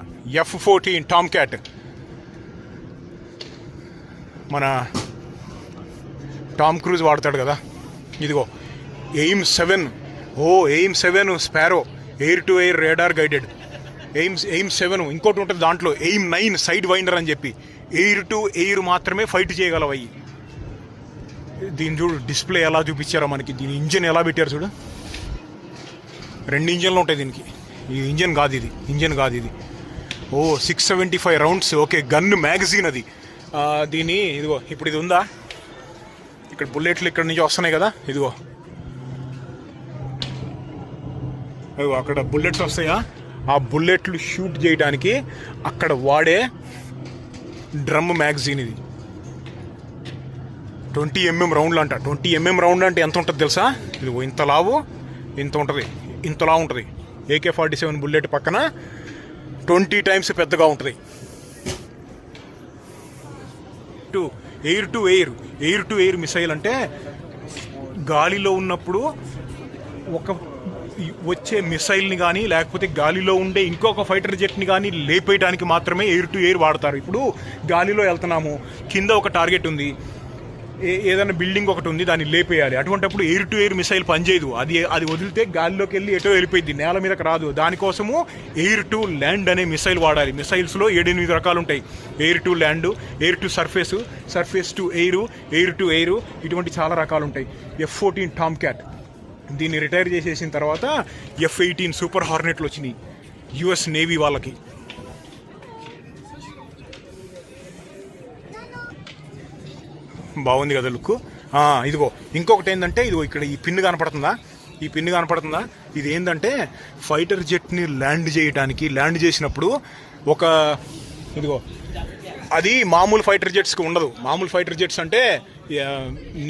F-14 టామ్ క్యాట్. మన టామ్ క్రూజ్ వాడతాడు కదా. ఇదిగో aim 7 sparrow air to air radar guided. Aim 7 ఇంకోటి ఉంటుంది దాంట్లో, ఎయిమ్ 9 సైడ్ వైండర్ అని చెప్పి ఎయిర్ టు ఎయిర్ మాత్రమే ఫైట్ చేయగలవయ్యి. దీని చూడు డిస్ప్లే ఎలా చూపించారో మనకి. దీని ఇంజన్ ఎలా పెట్టారు చూడు. 2 ఇంజన్లు ఉంటాయి దీనికి. ఈ ఇంజన్ కాదు ఇది. 675 రౌండ్స్. ఓకే, గన్ మ్యాగజీన్ అది. దీని ఇదిగో ఇప్పుడు ఇది ఉందా, ఇక్కడ బుల్లెట్లు ఇక్కడ నుంచి వస్తున్నాయి కదా, ఇదిగో అక్కడ బుల్లెట్స్ వస్తాయా, ఆ బుల్లెట్లు షూట్ చేయడానికి అక్కడ వాడే డ్రమ్ మ్యాగజీన్ ఇది. 20 mm రౌండ్లు అంట. 20 mm రౌండ్ అంటే ఎంత ఉంటుంది తెలుసా? ఇదిగో ఇంత లావు ఉంటుంది. AK-47 బుల్లెట్ పక్కన 20 times పెద్దగా ఉంటుంది. ఎయిర్ టు ఎయిర్ మిసైల్ అంటే గాలిలో ఉన్నప్పుడు వచ్చే మిసైల్ని కానీ లేకపోతే గాలిలో ఉండే ఇంకొక ఫైటర్ జెట్ని కానీ లేపేయడానికి మాత్రమే ఎయిర్ టు ఎయిర్ వాడతారు. ఇప్పుడు గాలిలో వెళ్తున్నాము, కింద ఒక టార్గెట్ ఉంది, ఏదైనా బిల్డింగ్ ఒకటి ఉంది, దాన్ని లేపేయాలి. అటువంటిప్పుడు ఎయిర్ టు ఎయిర్ మిసైల్ పనిచేయదు. అది వదిలితే గాలిలోకి వెళ్ళి ఎటో వెళ్ళిపోయింది, నేల మీదకి రాదు. దానికోసము ఎయిర్ టు ల్యాండ్ అనే మిసైల్ వాడాలి. మిసైల్స్లో 7-8 రకాలు ఉంటాయి. Air to land, air to surface to air to air, ఇటువంటి చాలా రకాలు ఉంటాయి. F-14 Tom cat. దీన్ని రిటైర్ చేసేసిన తర్వాత F-18 సూపర్ హార్నెట్లు వచ్చినాయి యుఎస్ నేవీ వాళ్ళకి. బాగుంది కదా లుక్. ఇదిగో ఇంకొకటి ఏంటంటే, ఇదిగో ఇక్కడ ఈ పిన్ కనపడుతుందా, ఇది ఏంటంటే ఫైటర్ జెట్ని ల్యాండ్ చేసినప్పుడు ఇదిగో అది మామూలు ఫైటర్ జెట్స్కి ఉండదు. మామూలు ఫైటర్ జెట్స్ అంటే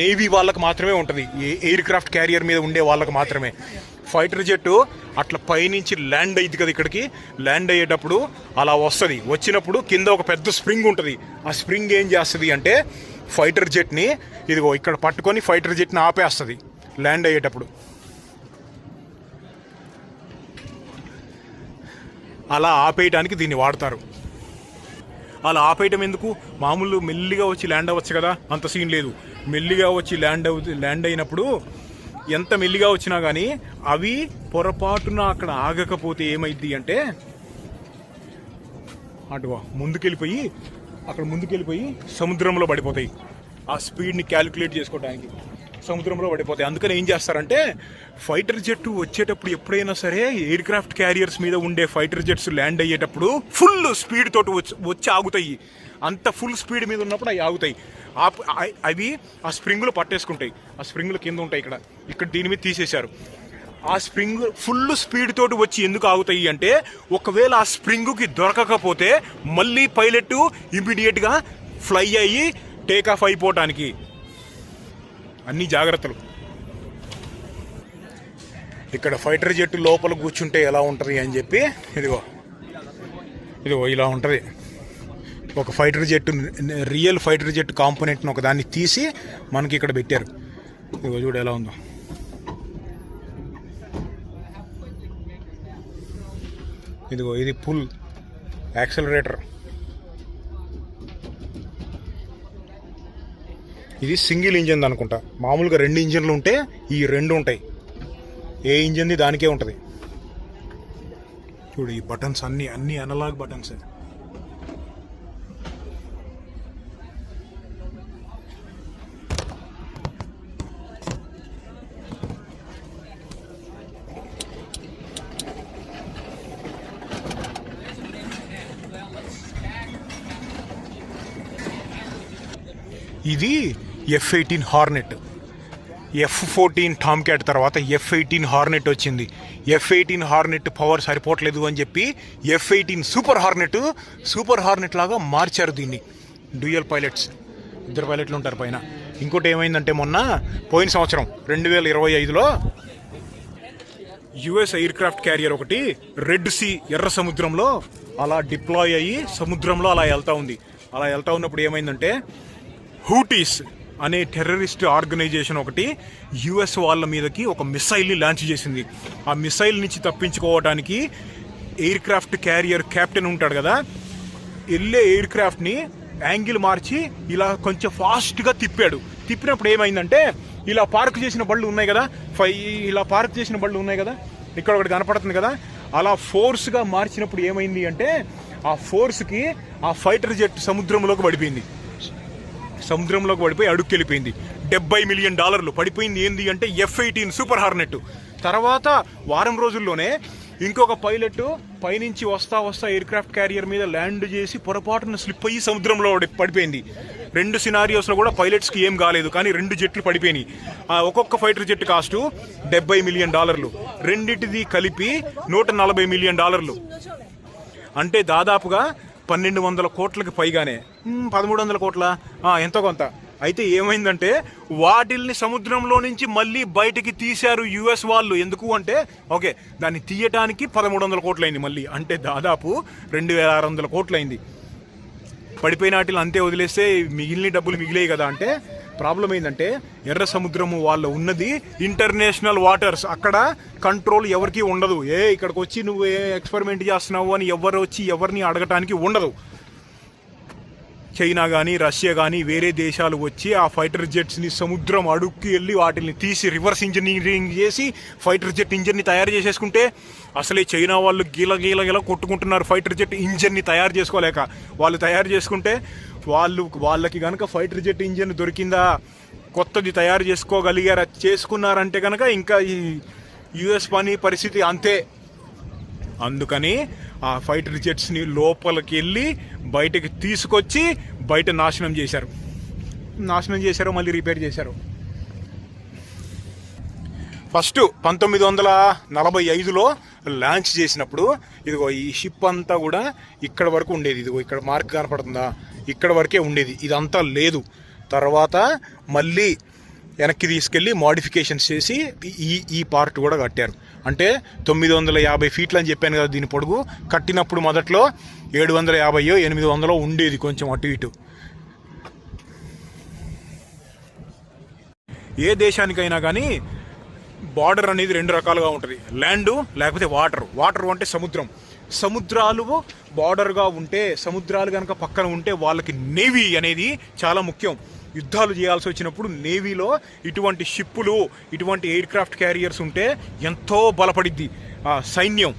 నేవీ వాళ్ళకి మాత్రమే ఉంటుంది, ఎయిర్ క్రాఫ్ట్ క్యారియర్ మీద ఉండే వాళ్ళకి మాత్రమే. ఫైటర్ జెట్ అట్లా పైనుంచి ల్యాండ్ అయ్యింది కదా, ఇక్కడికి ల్యాండ్ అయ్యేటప్పుడు అలా వచ్చినప్పుడు కింద ఒక పెద్ద స్ప్రింగ్ ఉంటుంది. ఆ స్ప్రింగ్ ఏం చేస్తుంది అంటే ఫైటర్ జెట్ని ఇదిగో ఇక్కడ పట్టుకొని ఫైటర్ జెట్ని ఆపేస్తుంది ల్యాండ్ అయ్యేటప్పుడు. అలా ఆపేయడానికి దీన్ని వాడతారు. అలా ఆపేయటం ఎందుకు? మామూలు మెల్లిగా వచ్చి ల్యాండ్ అవ్వచ్చు కదా, అంత సీన్ లేదు. మెల్లిగా వచ్చి ల్యాండ్ అయినప్పుడు ఎంత మెల్లిగా వచ్చినా కానీ అవి పొరపాటున అక్కడ ఆగకపోతే ఏమైద్ది అంటే అటుగా ముందుకెళ్ళిపోయి సముద్రంలో పడిపోతాయి. ఆ స్పీడ్ని క్యాలిక్యులేట్ చేసుకోవడానికి సముద్రంలో పడిపోతాయి. అందుకని ఏం చేస్తారంటే ఫైటర్ జెట్ వచ్చేటప్పుడు ఎప్పుడైనా సరే ఎయిర్ క్రాఫ్ట్ క్యారియర్స్ మీద ఉండే ఫైటర్ జెట్స్ ల్యాండ్ అయ్యేటప్పుడు ఫుల్ స్పీడ్ తోటి వచ్చి ఆగుతాయి. అంత ఫుల్ స్పీడ్ మీద ఉన్నప్పుడు అవి ఆగుతాయి. అవి ఆ స్ప్రింగులు పట్టేసుకుంటాయి. ఆ స్ప్రింగులు కింద ఉంటాయి. ఇక్కడ దీని మీద తీసేశారు. ఆ స్ప్రింగ్ ఫుల్ స్పీడ్ తోటి వచ్చి ఎందుకు ఆగుతాయి అంటే ఒకవేళ ఆ స్ప్రింగుకి దొరకకపోతే మళ్ళీ పైలట్ ఇమీడియట్గా ఫ్లై అయ్యి టేక్ ఆఫ్ అయిపోవటానికి అన్ని జాగ్రత్తలు. ఇక్కడ ఫైటర్ జెట్ లోపల కూర్చుంటే ఎలా ఉంటుంది అని చెప్పి ఇదిగో ఇలా ఉంటుంది. ఒక fighter jet, real fighter jet కాంపోనెంట్ని ఒక దాన్ని తీసి మనకి ఇక్కడ పెట్టారు. ఇదిగో చూడు ఎలా ఉందో. ఇదిగో ఇది పుల్ యాక్సలరేటర్. ఇది సింగిల్ ఇంజిన్ అనుకుంటా. మామూలుగా 2 ఇంజిన్లు ఉంటే ఈ 2 ఉంటాయి. ఏ ఇంజిన్ది దానికే ఉంటుంది. చూడు ఈ బటన్స్ అన్ని అనలాగ్ బటన్స్. ఇది F-18 Hornet. F-14 Tom cat తర్వాత F-18 హార్నెట్ వచ్చింది. F-18 హార్నెట్ పవర్ సరిపోవట్లేదు అని చెప్పి F-18 సూపర్ హార్నెట్ లాగా మార్చారు దీన్ని. డ్యూయల్ పైలట్స్, 2 పైలట్లు ఉంటారు పైన. ఇంకోటి ఏమైందంటే మొన్న పోయిన సంవత్సరం 2025లో యుఎస్ ఎయిర్ క్రాఫ్ట్ క్యారియర్ ఒకటి రెడ్ సీ ఎర్ర సముద్రంలో అలా డిప్లాయ్ అయ్యి సముద్రంలో అలా వెళ్తూ ఉంది. అలా వెళ్తూ ఉన్నప్పుడు ఏమైందంటే హూటీస్ అనే టెర్రరిస్ట్ ఆర్గనైజేషన్ ఒకటి యుఎస్ వాళ్ళ మీదకి ఒక మిసైల్ని లాంచ్ చేసింది. ఆ మిసైల్ నుంచి తప్పించుకోవడానికి ఎయిర్ క్రాఫ్ట్ క్యారియర్ కెప్టెన్ ఉంటాడు కదా, వెళ్ళే ఎయిర్ క్రాఫ్ట్ని యాంగిల్ మార్చి ఇలా కొంచెం ఫాస్ట్గా తిప్పినప్పుడు ఏమైందంటే ఇలా పార్క్ చేసిన బళ్ళు ఉన్నాయి కదా, ఇక్కడ ఒకటి కనపడుతుంది కదా, అలా ఫోర్స్గా మార్చినప్పుడు ఏమైంది అంటే ఆ ఫోర్స్కి ఆ ఫైటర్ జెట్ సముద్రంలోకి పడిపోయి అడుక్కెళ్ళిపోయింది. $70 మిలియన్ పడిపోయింది. ఏంది అంటే F-18 సూపర్ హార్నెట్. తర్వాత వారం రోజుల్లోనే ఇంకొక పైలట్ పైనుంచి వస్తా ఎయిర్ క్రాఫ్ట్ క్యారియర్ మీద ల్యాండ్ చేసి పొరపాటున స్లిప్ అయ్యి సముద్రంలో పడిపోయింది. 2 సినారియోస్లో కూడా పైలట్స్కి ఏం కాలేదు, కానీ 2 జెట్లు పడిపోయినాయి. ఒక్కొక్క ఫైటర్ జెట్ కాస్టు $70 మిలియన్, రెండింటిది కలిపి $140 మిలియన్. అంటే దాదాపుగా 1200 కోట్లకి పైగానే, 1300 కోట్ల ఎంతో కొంత. అయితే ఏమైందంటే వాటిల్ని సముద్రంలో నుంచి మళ్ళీ బయటికి తీశారు యుఎస్ వాళ్ళు. ఎందుకు అంటే ఓకే దాన్ని తీయటానికి 1300 కోట్లయింది మళ్ళీ, అంటే దాదాపు 2600 కోట్లయింది. పడిపోయిన వాటిని అంతే వదిలేస్తే మిగిలిన డబ్బులు మిగిలేయి కదా. అంటే ప్రాబ్లం ఏంటంటే ఎర్ర సముద్రము వాళ్ళు ఉన్నది ఇంటర్నేషనల్ వాటర్స్, అక్కడ కంట్రోల్ ఎవరికి ఉండదు. ఇక్కడికి వచ్చి నువ్వు ఎక్స్పెరిమెంట్ చేస్తున్నావు అని ఎవరిని అడగటానికి ఉండదు. చైనా కానీ రష్యా కానీ వేరే దేశాలు వచ్చి ఆ ఫైటర్ జెట్స్ని సముద్రం అడుక్కి వెళ్ళి వాటిని తీసి రివర్స్ ఇంజనీరింగ్ చేసి ఫైటర్ జెట్ ఇంజన్ని తయారు చేసేసుకుంటే, అసలే చైనా వాళ్ళు గీల కొట్టుకుంటున్నారు ఫైటర్ జెట్ ఇంజన్ని తయారు చేసుకోలేక. వాళ్ళు తయారు చేసుకుంటే వాళ్ళకి కనుక ఫైటర్ జెట్ ఇంజన్ దొరికిందా, కొత్తది తయారు చేసుకున్నారంటే కనుక ఇంకా ఈ యుఎస్ పరిస్థితి అంతే. అందుకని ఆ ఫైటర్ జెట్స్ని లోపలికి వెళ్ళి బయటకి తీసుకొచ్చి బయట నాశనం చేశారు, మళ్ళీ రిపేర్ చేశారు. ఫస్ట్ 1945లో లాంచ్ చేసినప్పుడు ఇదిగో ఈ షిప్ అంతా కూడా ఇక్కడ వరకు ఉండేది. ఇదిగో ఇక్కడ మార్క్ కనపడుతుందా, ఇక్కడ వరకే ఉండేది, ఇదంతా లేదు. తర్వాత మళ్ళీ వెనక్కి తీసుకెళ్ళి మోడిఫికేషన్స్ చేసి ఈ పార్ట్ కూడా కట్టారు. అంటే 950 ఫీట్లు అని చెప్పాను కదా దీని పొడుగు. కట్టినప్పుడు మొదట్లో 750 800 ఉండేది, కొంచెం అటు ఇటు. ఏ దేశానికైనా కానీ బార్డర్ అనేది 2 రకాలుగా ఉంటుంది, ల్యాండ్ లేకపోతే వాటర్ అంటే సముద్రాలు బార్డర్గా ఉంటే, సముద్రాలు కనుక పక్కన ఉంటే వాళ్ళకి నేవీ అనేది చాలా ముఖ్యం. యుద్ధాలు చేయాల్సి వచ్చినప్పుడు నేవీలో ఇటువంటి షిప్పులు, ఇటువంటి ఎయిర్ క్రాఫ్ట్ క్యారియర్స్ ఉంటే ఎంతో బలపడిద్ది సైన్యం.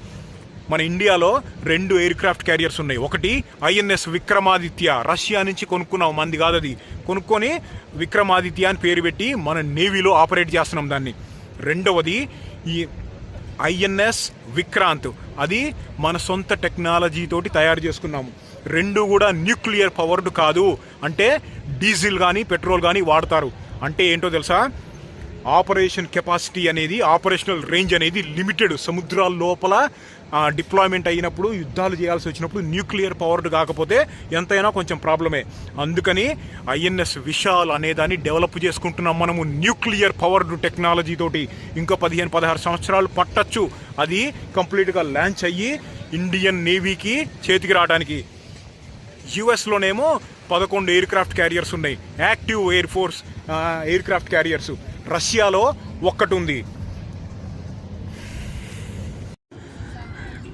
మన ఇండియాలో 2 ఎయిర్ క్రాఫ్ట్ క్యారియర్స్ ఉన్నాయి. ఒకటి ఐఎన్ఎస్ విక్రమాదిత్య, రష్యా నుంచి కొనుక్కున్నాం, మంది కాదు అది, కొనుక్కొని విక్రమాదిత్య అని పేరు పెట్టి మన నేవీలో ఆపరేట్ చేస్తున్నాం దాన్ని. రెండవది ఈ ఐఎన్ఎస్ విక్రాంత్, అది మన సొంత టెక్నాలజీ తోటి తయారు చేసుకున్నాము. 2 కూడా న్యూక్లియర్ పవర్డ్ కాదు, అంటే డీజిల్ కానీ పెట్రోల్ కానీ వాడతారు. అంటే ఏంటో తెలుసా, ఆపరేషన్ కెపాసిటీ అనేది, ఆపరేషనల్ రేంజ్ అనేది లిమిటెడ్. సముద్రాల లోపల డిప్లాయ్మెంట్ అయినప్పుడు, యుద్ధాలు చేయాల్సి వచ్చినప్పుడు న్యూక్లియర్ పవర్డ్ కాకపోతే ఎంతైనా కొంచెం ప్రాబ్లమే. అందుకని ఐఎన్ఎస్ విశాల్ అనేదాన్ని డెవలప్ చేసుకుంటున్నాం మనము న్యూక్లియర్ పవర్డ్ టెక్నాలజీ తోటి. ఇంకా 15-16 సంవత్సరాలు పట్టచ్చు అది కంప్లీట్గా లాంచ్ అయ్యి ఇండియన్ నేవీకి చేతికి రావడానికి. యుఎస్లోనేమో 11 ఎయిర్ క్రాఫ్ట్ క్యారియర్స్ ఉన్నాయి, active air force air craft carriers. రష్యాలో 1 ఉంది.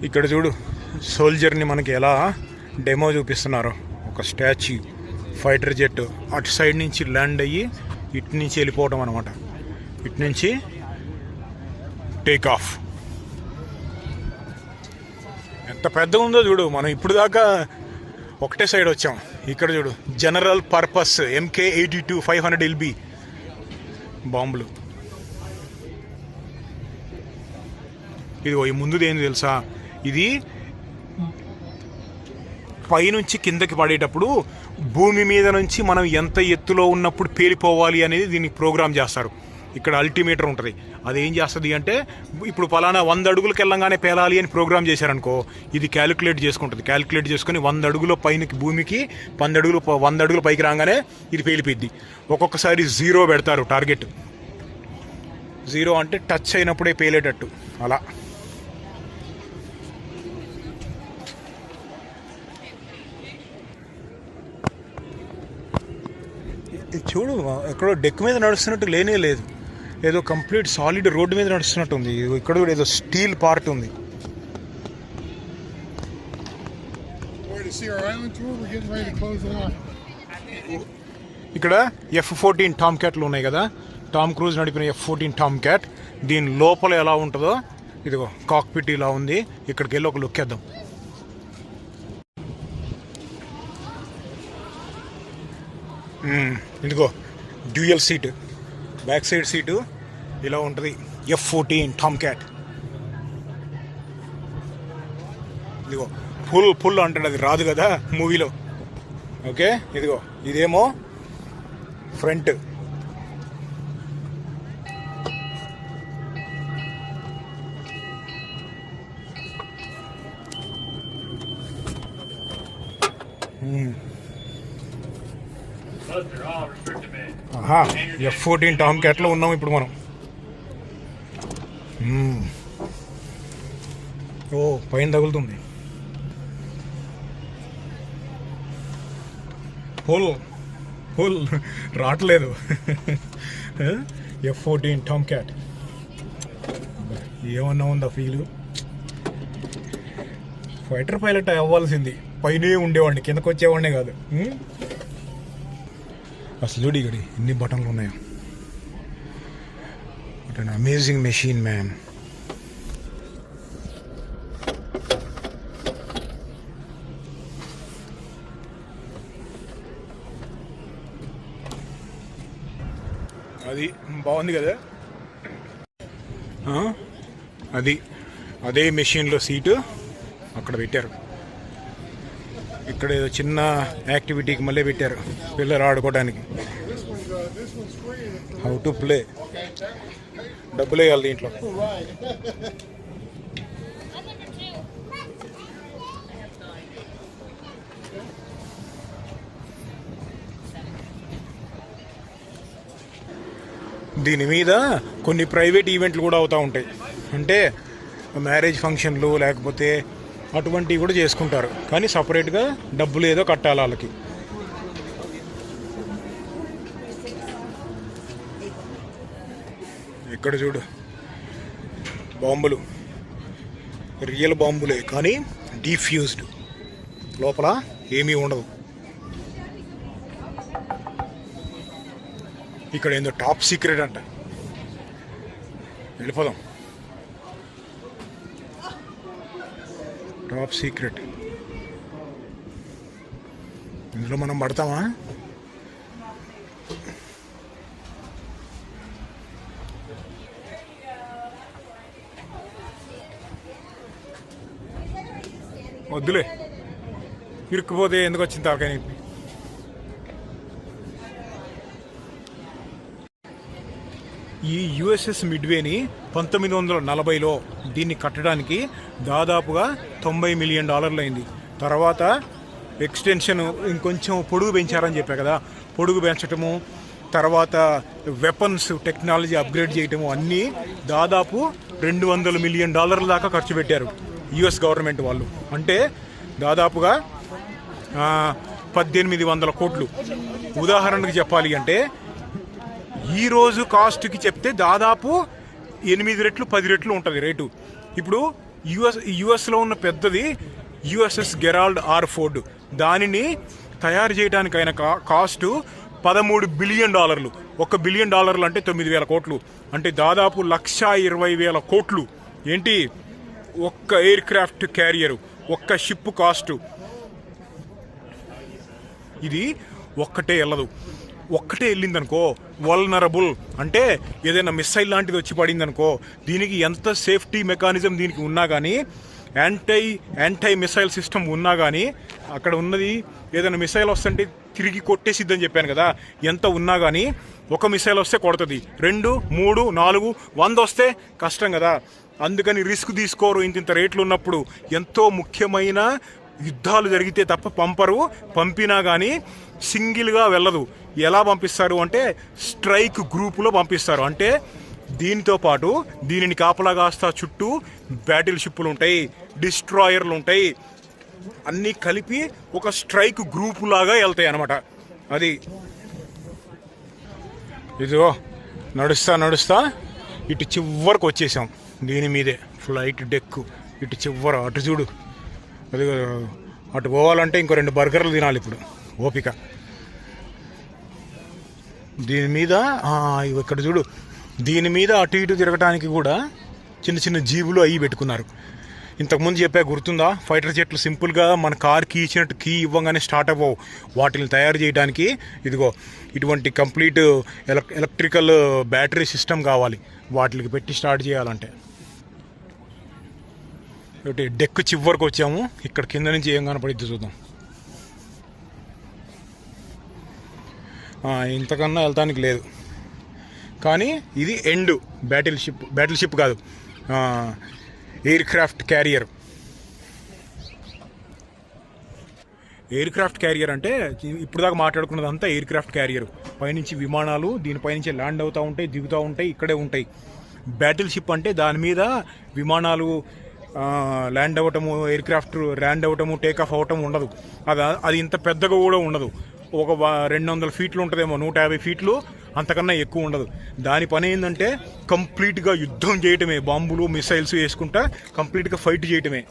ఇక్కడ చూడు, సోల్జర్ని మనకి ఎలా డెమో చూపిస్తున్నారు. ఒక స్టాచ్యూ, ఫైటర్ జెట్ అటు సైడ్ నుంచి ల్యాండ్ అయ్యి ఇటు నుంచి వెళ్ళిపోవడం అనమాట. ఇటు నుంచి టేక్ ఆఫ్. ఎంత పెద్దగా ఉందో చూడు. మనం ఇప్పుడు దాకా ఒకటే సైడ్ వచ్చాం. ఇక్కడ చూడు, జనరల్ పర్పస్ MK-82 500 LB బాంబులు. ఇదిగో ఈ ముందుది ఏంది తెలుసా, ఇది పైనుంచి కిందకి పడేటప్పుడు భూమి మీద నుంచి మనం ఎంత ఎత్తులో ఉన్నప్పుడు పేలిపోవాలి అనేది దీన్ని ప్రోగ్రామ్ చేస్తారు. ఇక్కడ అల్టిమీటర్ ఉంటుంది. అది ఏం చేస్తుంది అంటే, ఇప్పుడు పలానా 100 అడుగులకు వెళ్ళంగానే పేలాలి అని ప్రోగ్రామ్ చేశారనుకో, ఇది క్యాలిక్యులేట్ చేసుకుంటుంది. క్యాలిక్యులేట్ చేసుకుని 100 అడుగుల పైనకి భూమికి 100 అడుగుల పైకి రాగానే ఇది పేలిపోద్ది. ఒక్కొక్కసారి 0 పెడతారు టార్గెట్. 0 అంటే టచ్ అయినప్పుడే పేలేటట్టు అలా. చూడు, ఎక్కడో డెక్ మీద నడుస్తున్నట్టు లేనే లేదు, ఏదో కంప్లీట్ సాలిడ్ రోడ్డు మీద నడుస్తున్నట్టు ఉంది. ఇక్కడ కూడా ఏదో స్టీల్ పార్ట్ ఉంది. ఇక్కడ F-14 టామ్ క్యాట్లు ఉన్నాయి కదా, టామ్ క్రూజ్ నడిపిన F-14 టామ్ క్యాట్. దీని లోపల ఎలా ఉంటుందో, ఇదిగో కాక్పిట్ ఇలా ఉంది. ఇక్కడికి వెళ్ళి ఒక లుక్ వేద్దాం. ఇదిగో dual seat, back side seat ఇలా ఉంటుంది. F-14 Tom cat. ఇదిగో ఫుల్ అంటాడు, అది రాదు కదా మూవీలో. ఓకే, ఇదిగో ఇదేమో ఫ్రంట్. F-14 టామ్ క్యాట్లో ఉన్నాం ఇప్పుడు మనం. ఓ పైన తగులుతుంది. ఫుల్ రావట్లేదు. F-14 టామ్ క్యాట్ ఏమన్నా ఉందా ఫీలు? ఫైటర్ పైలట్ అవ్వాల్సింది, పైనే ఉండేవాడిని, కిందకు వచ్చేవాడినే కాదు. అసలు చూడు ఇక్కడ ఎన్ని బటన్లు ఉన్నాయో. What an amazing machine man. అది బాగుంది కదా. అదే మెషిన్లో సీటు అక్కడ పెట్టారు. ఇక్కడ ఏదో చిన్న యాక్టివిటీకి మళ్ళీ పెట్టారు పిల్లలు ఆడుకోవడానికి. హౌ టు ప్లే, డబ్బులు వేయాలి దీంట్లో. దీని మీద కొన్ని ప్రైవేట్ ఈవెంట్లు కూడా అవుతూ ఉంటాయి. అంటే మ్యారేజ్ ఫంక్షన్లు లేకపోతే అటువంటివి కూడా చేసుకుంటారు, కానీ సపరేట్గా డబ్బులు ఏదో కట్టాలి వాళ్ళకి. ఇక్కడ చూడు, బాంబులు రియల్ బాంబులే కానీ డీఫ్యూజ్డ్, లోపల ఏమీ ఉండదు. ఇక్కడ ఏందో టాప్ సీక్రెట్ అంట. వెళ్ళిపోదాం. Top secret. ఇందులో మనం పడతామా? వద్దులే, ఇరుక్కుపోతే ఎందుకు వచ్చింది తాకాయ. ఈ యుఎస్ఎస్ మిడ్వేని 1940లో దీన్ని కట్టడానికి దాదాపుగా $90 మిలియన్ అయింది. తర్వాత ఎక్స్టెన్షన్ ఇంకొంచెం పొడుగు పెంచారని చెప్పా కదా, పొడుగు పెంచటము, తర్వాత వెపన్స్ టెక్నాలజీ అప్గ్రేడ్ చేయటము, అన్నీ దాదాపు $200 మిలియన్ దాకా ఖర్చు పెట్టారు యుఎస్ గవర్నమెంట్ వాళ్ళు. అంటే దాదాపుగా 1800 కోట్లు. ఉదాహరణకు చెప్పాలి అంటే ఈరోజు కాస్ట్కి చెప్తే దాదాపు 8 రెట్లు 10 రెట్లు ఉంటుంది రేటు. ఇప్పుడు యుఎస్లో ఉన్న పెద్దది యుఎస్ఎస్ గెరాల్డ్ ఆర్ ఫోర్డ్. దానిని తయారు చేయడానికి అయిన కాస్టు $13 బిలియన్. $1 బిలియన్ అంటే 9,000 కోట్లు. అంటే దాదాపు 1,20,000 కోట్లు. ఏంటి ఒక్క ఎయిర్ క్రాఫ్ట్ క్యారియరు, ఒక్క షిప్ కాస్టు. ఇది ఒక్కటే వెళ్ళదు. ఒక్కటే వెళ్ళిందనుకో వల్నరబుల్, అంటే ఏదైనా మిస్సైల్ లాంటిది వచ్చి పడిందనుకో, దీనికి ఎంత సేఫ్టీ మెకానిజం దీనికి ఉన్నా కానీ, యాంటై మిసైల్ సిస్టమ్ ఉన్నా కానీ, అక్కడ ఉన్నది ఏదైనా మిసైల్ వస్తుంటే తిరిగి కొట్టేసిద్దని చెప్పాను కదా, ఎంత ఉన్నా కానీ ఒక మిసైల్ వస్తే కొడుతుంది, 2, 3, 4, 100 వస్తే కష్టం కదా. అందుకని రిస్క్ తీసుకోరు. ఇంత రేట్లు ఉన్నప్పుడు ఎంతో ముఖ్యమైన యుద్ధాలు జరిగితే తప్ప పంపరు. పంపినా కానీ సింగిల్గా వెళ్ళదు. ఎలా పంపిస్తారు అంటే స్ట్రైక్ గ్రూపులో పంపిస్తారు. అంటే దీనితో పాటు దీనిని కాపలా కాస్తా చుట్టూ బ్యాటిల్ షిప్పులు ఉంటాయి, డిస్ట్రాయర్లు ఉంటాయి, అన్నీ కలిపి ఒక స్ట్రైక్ గ్రూపు లాగా వెళ్తాయి అన్నమాట. అది ఇదిగో నడుస్తా ఇటు చివరికి వచ్చేసాం. దీని మీదే ఫ్లైట్ డెక్, ఇటు చివర అటు చూడు. అది అటు పోవాలంటే ఇంకో 2 బర్గర్లు తినాలి ఇప్పుడు ఓపిక. దీని మీద ఇక్కడ చూడు, దీని మీద అటు ఇటు తిరగటానికి కూడా చిన్న చిన్న జీబులు అవి పెట్టుకున్నారు. ఇంతకుముందు చెప్పా గుర్తుందా, ఫైటర్ జెట్లు సింపుల్గా మన కార్ కీ ఇచ్చినట్టు కీ ఇవ్వగానే స్టార్ట్ అవ్వవు. వాటిని తయారు చేయడానికి ఇదిగో ఇటువంటి కంప్లీట్ ఎలక్ట్రికల్ బ్యాటరీ సిస్టమ్ కావాలి వాటికి పెట్టి స్టార్ట్ చేయాలంటే. ఒకటి డెక్ చివరికి వచ్చాము. ఇక్కడ కింద నుంచి ఏం కనపడిద్ది చూద్దాం. ఇంతకన్నా వెళ్తానికి లేదు. కానీ ఇది ఎండ్ బ్యాటిల్ షిప్ కాదు, air craft carrier. Air craft carrier అంటే ఇప్పుడు దాకా మాట్లాడుకున్నదంతా ఎయిర్ క్రాఫ్ట్ క్యారియర్. పైనుంచి విమానాలు దీనిపైనుంచి ల్యాండ్ అవుతూ ఉంటాయి, దిగుతూ ఉంటాయి, ఇక్కడే ఉంటాయి. బ్యాటిల్ షిప్ అంటే దాని మీద విమానాలు ల్యాండ్ అవ్వటము, ఎయిర్ క్రాఫ్ట్ ల్యాండ్ అవ్వటము, టేక్ ఆఫ్ అవ్వటం ఉండదు. అది ఇంత పెద్దగా కూడా ఉండదు. ఒక 200 ఫీట్లు ఉంటుందేమో, 150 ఫీట్లు, అంతకన్నా ఎక్కువ ఉండదు. దాని పని ఏంటంటే కంప్లీట్గా యుద్ధం చేయటమే, బాంబులు మిసైల్స్ వేసుకుంటా కంప్లీట్గా ఫైట్ చేయటమే.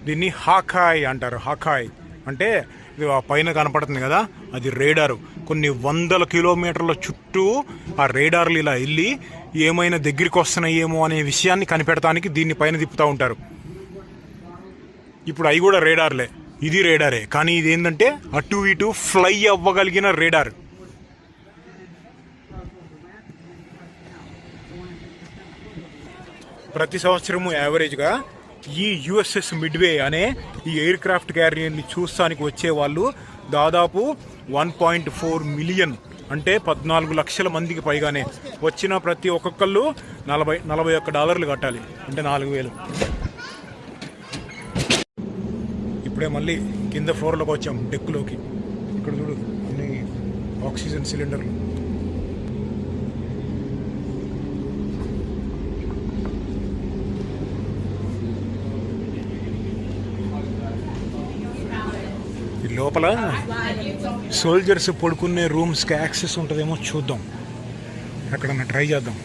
దీన్ని హాకాయ్ అంటారు. హాకాయ్ అంటే పైన కనపడుతుంది కదా, అది రేడారు. కొన్ని 100 కిలోమీటర్ల చుట్టూ ఆ రేడార్లు ఇలా వెళ్ళి ఏమైనా దగ్గరికి వస్తున్నాయేమో అనే విషయాన్ని కనిపెడటానికి దీన్ని పైన తిప్పుతూ ఉంటారు. ఇప్పుడు అవి కూడా రేడార్లే, ఇది రేడారే, కానీ ఇది ఏంటంటే అటు ఇటు ఫ్లై అవ్వగలిగిన రేడార్. ప్రతి సంవత్సరము యావరేజ్గా ఈ యుఎస్ఎస్ మిడ్వే అనే ఈ ఎయిర్ క్రాఫ్ట్ క్యారియర్ని చూస్తానికి వచ్చేవాళ్ళు దాదాపు 1.4 మిలియన్, అంటే 14 లక్షల మందికి పైగానే. వచ్చిన ప్రతి ఒక్కొక్కళ్ళు $41 కట్టాలి, అంటే 4,000. ఇప్పుడే మళ్ళీ కింద ఫ్లోర్లోకి వచ్చాం, డెక్లోకి. ఇక్కడ చూడు అన్ని ఆక్సిజన్ సిలిండర్లు. లోపల సోల్జర్స్ పడుకునే రూమ్స్కి యాక్సెస్ ఉంటుందేమో చూద్దాం, ఎక్కడన్నా ట్రై చేద్దాం.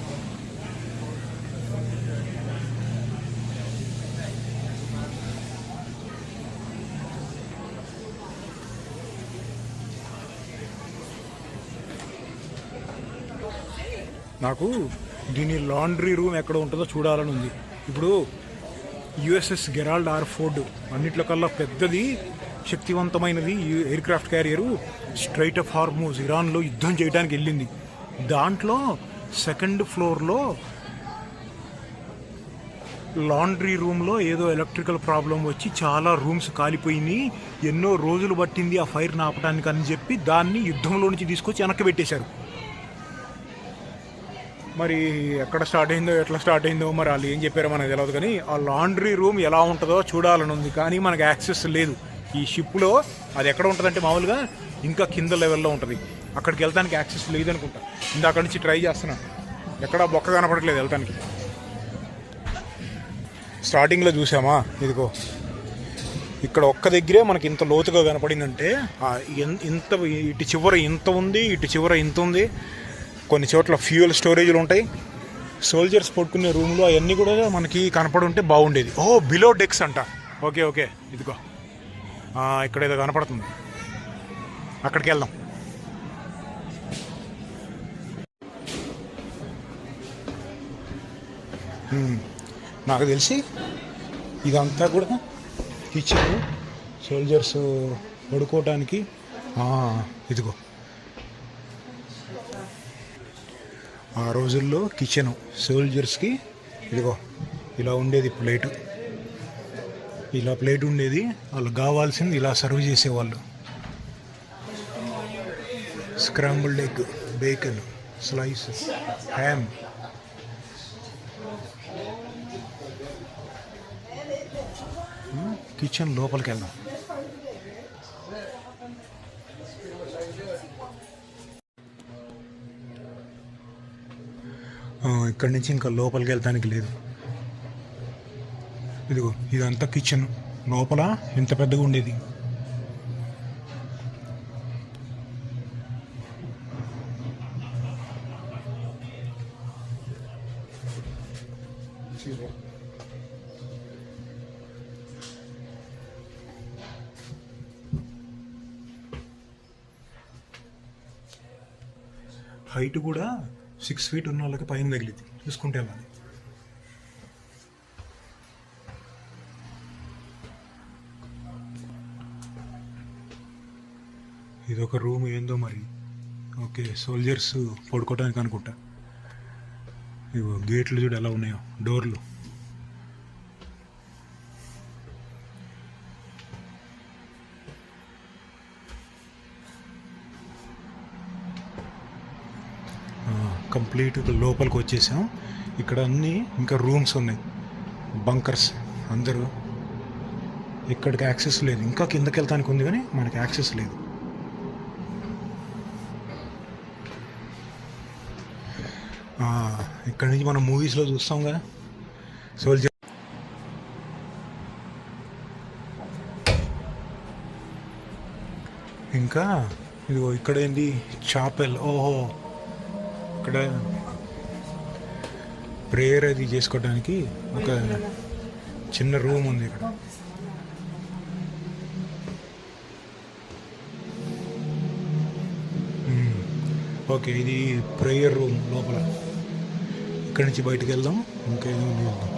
నాకు దీని లాండ్రీ రూమ్ ఎక్కడ ఉంటుందో చూడాలని ఉంది. ఇప్పుడు యుఎస్ఎస్ గెరాల్డ్ ఆర్ ఫోర్డ్ అన్నిట్లో కల్లా పెద్దది, శక్తివంతమైనది air craft carrier straight of Hormuz ఇరాన్లో యుద్ధం చేయడానికి వెళ్ళింది. దాంట్లో సెకండ్ ఫ్లోర్లో లాండ్రీ రూమ్లో ఏదో ఎలక్ట్రికల్ ప్రాబ్లం వచ్చి చాలా రూమ్స్ కాలిపోయినాయి, ఎన్నో రోజులు పట్టింది ఆ ఫైర్ని ఆపడానికి అని చెప్పి దాన్ని యుద్ధంలో నుంచి తీసుకొచ్చి వెనక్కి పెట్టేశారు. మరి ఎక్కడ స్టార్ట్ అయిందో ఎట్లా స్టార్ట్ అయిందో మరి వాళ్ళు ఏం చెప్పారో మనకు తెలియదు, కానీ ఆ లాండ్రీ రూమ్ ఎలా ఉంటుందో చూడాలని ఉంది. కానీ మనకు యాక్సెస్ లేదు ఈ షిప్లో. అది ఎక్కడ ఉంటుందంటే మామూలుగా ఇంకా కింద లెవెల్లో ఉంటుంది, అక్కడికి వెళ్తానికి యాక్సెస్ లేదనుకుంటా. ఇందాక నుంచి ట్రై చేస్తున్నాను, ఎక్కడ బొక్క కనపడట్లేదు వెళ్తానికి. స్టార్టింగ్లో చూసామా, ఇదిగో ఇక్కడ ఒక్క దగ్గరే మనకి ఇంత లోతుగా కనపడిందంటే ఇంత ఇటు చివర ఇంత ఉంది, ఇటు చివర ఇంత ఉంది. కొన్ని చోట్ల ఫ్యూయల్ స్టోరేజ్లు ఉంటాయి, సోల్జర్స్ పడుకునే రూమ్లో అవన్నీ కూడా మనకి కనపడి ఉంటే బాగుండేది. బిలో డెక్స్ అంట. ఓకే ఓకే, ఇదిగో ఇక్కడ ఏదో కనపడుతుంది, అక్కడికి వెళ్దాం. నాకు తెలిసి ఇదంతా కూడా కిచెన్, సోల్జర్స్ పడుకోవటానికి. ఇదిగో ఆ రోజుల్లో కిచెను సోల్జర్స్కి ఇదిగో ఇలా ఉండేది ప్లేటు, ఇలా ప్లేట్ ఉండేది, వాళ్ళు కావాల్సింది ఇలా సర్వ్ చేసేవాళ్ళు. Scrambled egg, bacon, slice, ham. Kitchen లోపలికి వెళ్దాం. ఇక్కడి నుంచి ఇంకా లోపలికి వెళ్తానికి లేదు. ఇదిగో ఇదంతా కిచెన్, లోపల ఇంత పెద్దగా ఉండేది. హైట్ కూడా 6 feet ఉన్న వాళ్ళకి పైన తగిలింది, చూసుకుంటే వెళ్ళాలి. ఇదొక రూమ్ ఏందో మరి. ఓకే, సోల్జర్స్ పడుకోవడానికి అనుకుంటా. ఇగో గేట్లు చూడు ఎలా ఉన్నాయో, డోర్లు. కంప్లీట్ లోపలికి వచ్చేసాం. ఇక్కడ అన్నీ ఇంకా రూమ్స్ ఉన్నాయి, బంకర్స్. అందరూ ఇక్కడికి యాక్సెస్ లేదు, ఇంకా కిందకి వెళ్తానికి ఉంది కానీ మనకి యాక్సెస్ లేదు. ఇక్కడ నుంచి మనం మూవీస్లో చూస్తాం కదా సోల్జర్. ఇంకా ఇదిగో ఇక్కడ ఏంది, చాపెల్. ఇక్కడ ప్రేయర్ అది చేసుకోవడానికి ఒక చిన్న రూమ్ ఉంది ఇక్కడ. ఓకే, ఇది ప్రేయర్ రూమ్ లోపల. ఇక్కడి నుంచి బయటకు వెళ్దాం, ఇంకా ఏదో చూద్దాం.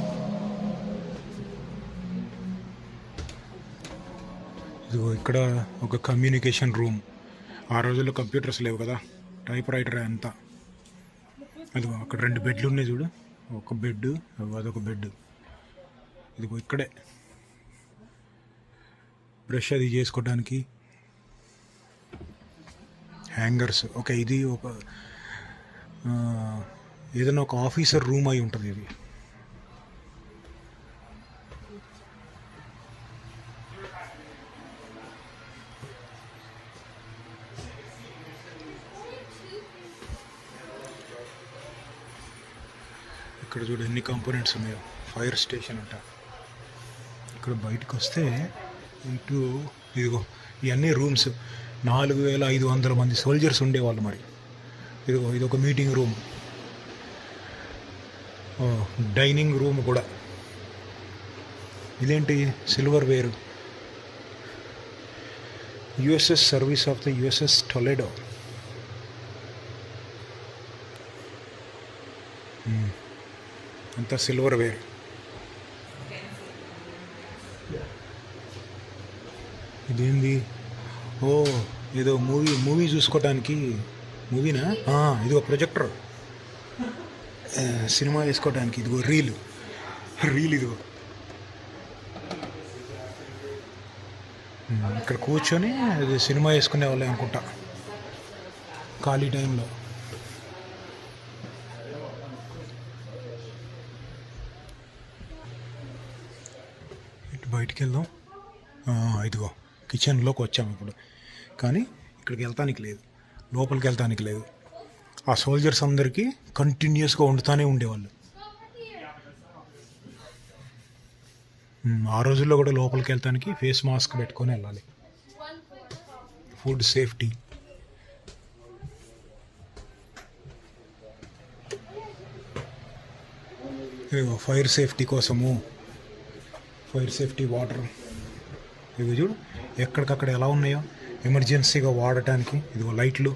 ఇదిగో ఇక్కడ ఒక కమ్యూనికేషన్ రూమ్. ఆ రోజుల్లో కంప్యూటర్స్ లేవు కదా, టైప్ రైటర్ అంతా. అదిగో అక్కడ 2 బెడ్లు ఉన్నాయి చూడు, ఒక బెడ్, అదొక బెడ్. ఇదిగో ఇక్కడే బ్రష్ అది చేసుకోవడానికి హ్యాంగర్స్. ఓకే, ఇది ఒక ఏదైనా ఒక ఆఫీసర్ రూమ్ అయి ఉంటుంది ఇది. ఇక్కడ చూడు ఎన్ని కాంపోనెంట్స్ ఉన్నాయో. ఫైర్ స్టేషన్ అంట. ఇక్కడ బయటకు వస్తే ఇటు ఇదిగో ఇవన్నీ రూమ్స్. 4500 మంది సోల్జర్స్ ఉండేవాళ్ళు మరి. ఇదిగో ఇదొక మీటింగ్ రూమ్, డైనింగ్ రూమ్ కూడా. ఇదేంటి, silverware, USS service of the USS Toledo. అంతా సిల్వర్ వేర్. ఇదేంది? ఓ ఏదో మూవీ చూసుకోవటానికి. మూవీనా? ఇదిగో ప్రొజెక్టర్, సినిమా వేసుకోవడానికి. ఇదిగో రీల్ ఇదిగో. ఇక్కడ కూర్చొని అది సినిమా వేసుకునే వాళ్ళే అనుకుంటా ఖాళీ టైంలో. ఇటు బయటికి వెళ్దాం. ఇదిగో కిచెన్లోకి వచ్చాము ఇప్పుడు, కానీ ఇక్కడికి వెళ్తానికి లేదు, లోపలికి వెళ్తానికి లేదు. ఆ సోల్జర్స్ అందరికీ కంటిన్యూస్గా వండుతూనే ఉండేవాళ్ళు. ఆ రోజుల్లో కూడా లోపలికి వెళ్తానికి ఫేస్ మాస్క్ పెట్టుకొని వెళ్ళాలి. Food safety. ఫైర్ సేఫ్టీ కోసము ఫైర్ సేఫ్టీ వాటర్. ఇవి చూడు ఎక్కడికక్కడ ఎలా ఉన్నాయో ఎమర్జెన్సీగా వాడటానికి. ఇదిగో లైట్లు,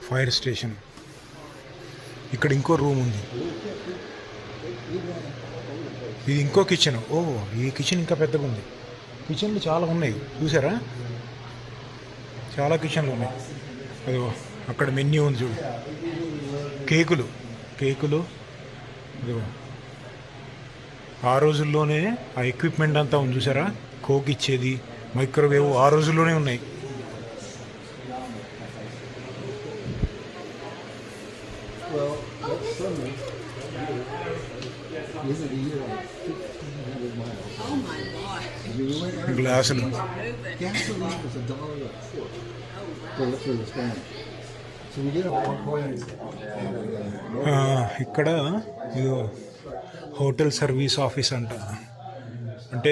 ఫైర్ స్టేషన్. ఇక్కడ ఇంకో రూమ్ ఉంది. ఇది ఇంకో కిచెన్. ఈ కిచెన్ ఇంకా పెద్దగా ఉంది. కిచెన్లు చాలా ఉన్నాయి చూసారా, చాలా కిచెన్లు ఉన్నాయి. అదిగో అక్కడ మెన్యూ ఉంది చూడు. కేకులు ఇదిగో ఆ రోజుల్లోనే ఆ ఎక్విప్మెంట్ అంతా ఉంది చూసారా. కోక్ ఇచ్చేది, మైక్రోవేవ్ ఆ రోజుల్లోనే ఉన్నాయి. గ్లాసులు. ఇక్కడ ఇదో హోటల్ సర్వీస్ ఆఫీస్ అంట. అంటే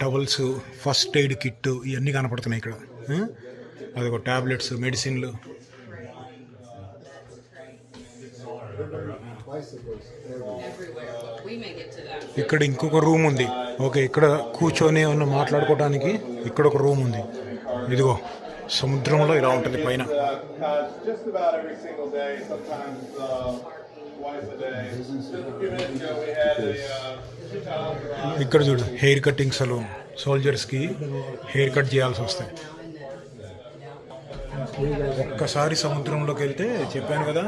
టవల్స్, ఫస్ట్ ఎయిడ్ కిట్ ఇవన్నీ కనపడుతున్నాయి ఇక్కడ. అదొక ట్యాబ్లెట్స్, మెడిసిన్లు. ఇక్కడ ఇంకొక రూమ్ ఉంది. ఓకే, ఇక్కడ కూర్చొని ఏమన్నా మాట్లాడుకోవడానికి ఇక్కడ ఒక రూమ్ ఉంది. ఇదిగో సముద్రంలో ఇలా ఉంటుంది పైన. ఇక్కడ చూడు హెయిర్ కటింగ్ సలూన్. సోల్జర్స్కి హెయిర్ కట్ చేయాల్సి వస్తాయి. ఒక్కసారి సముద్రంలోకి వెళ్తే చెప్పాను కదా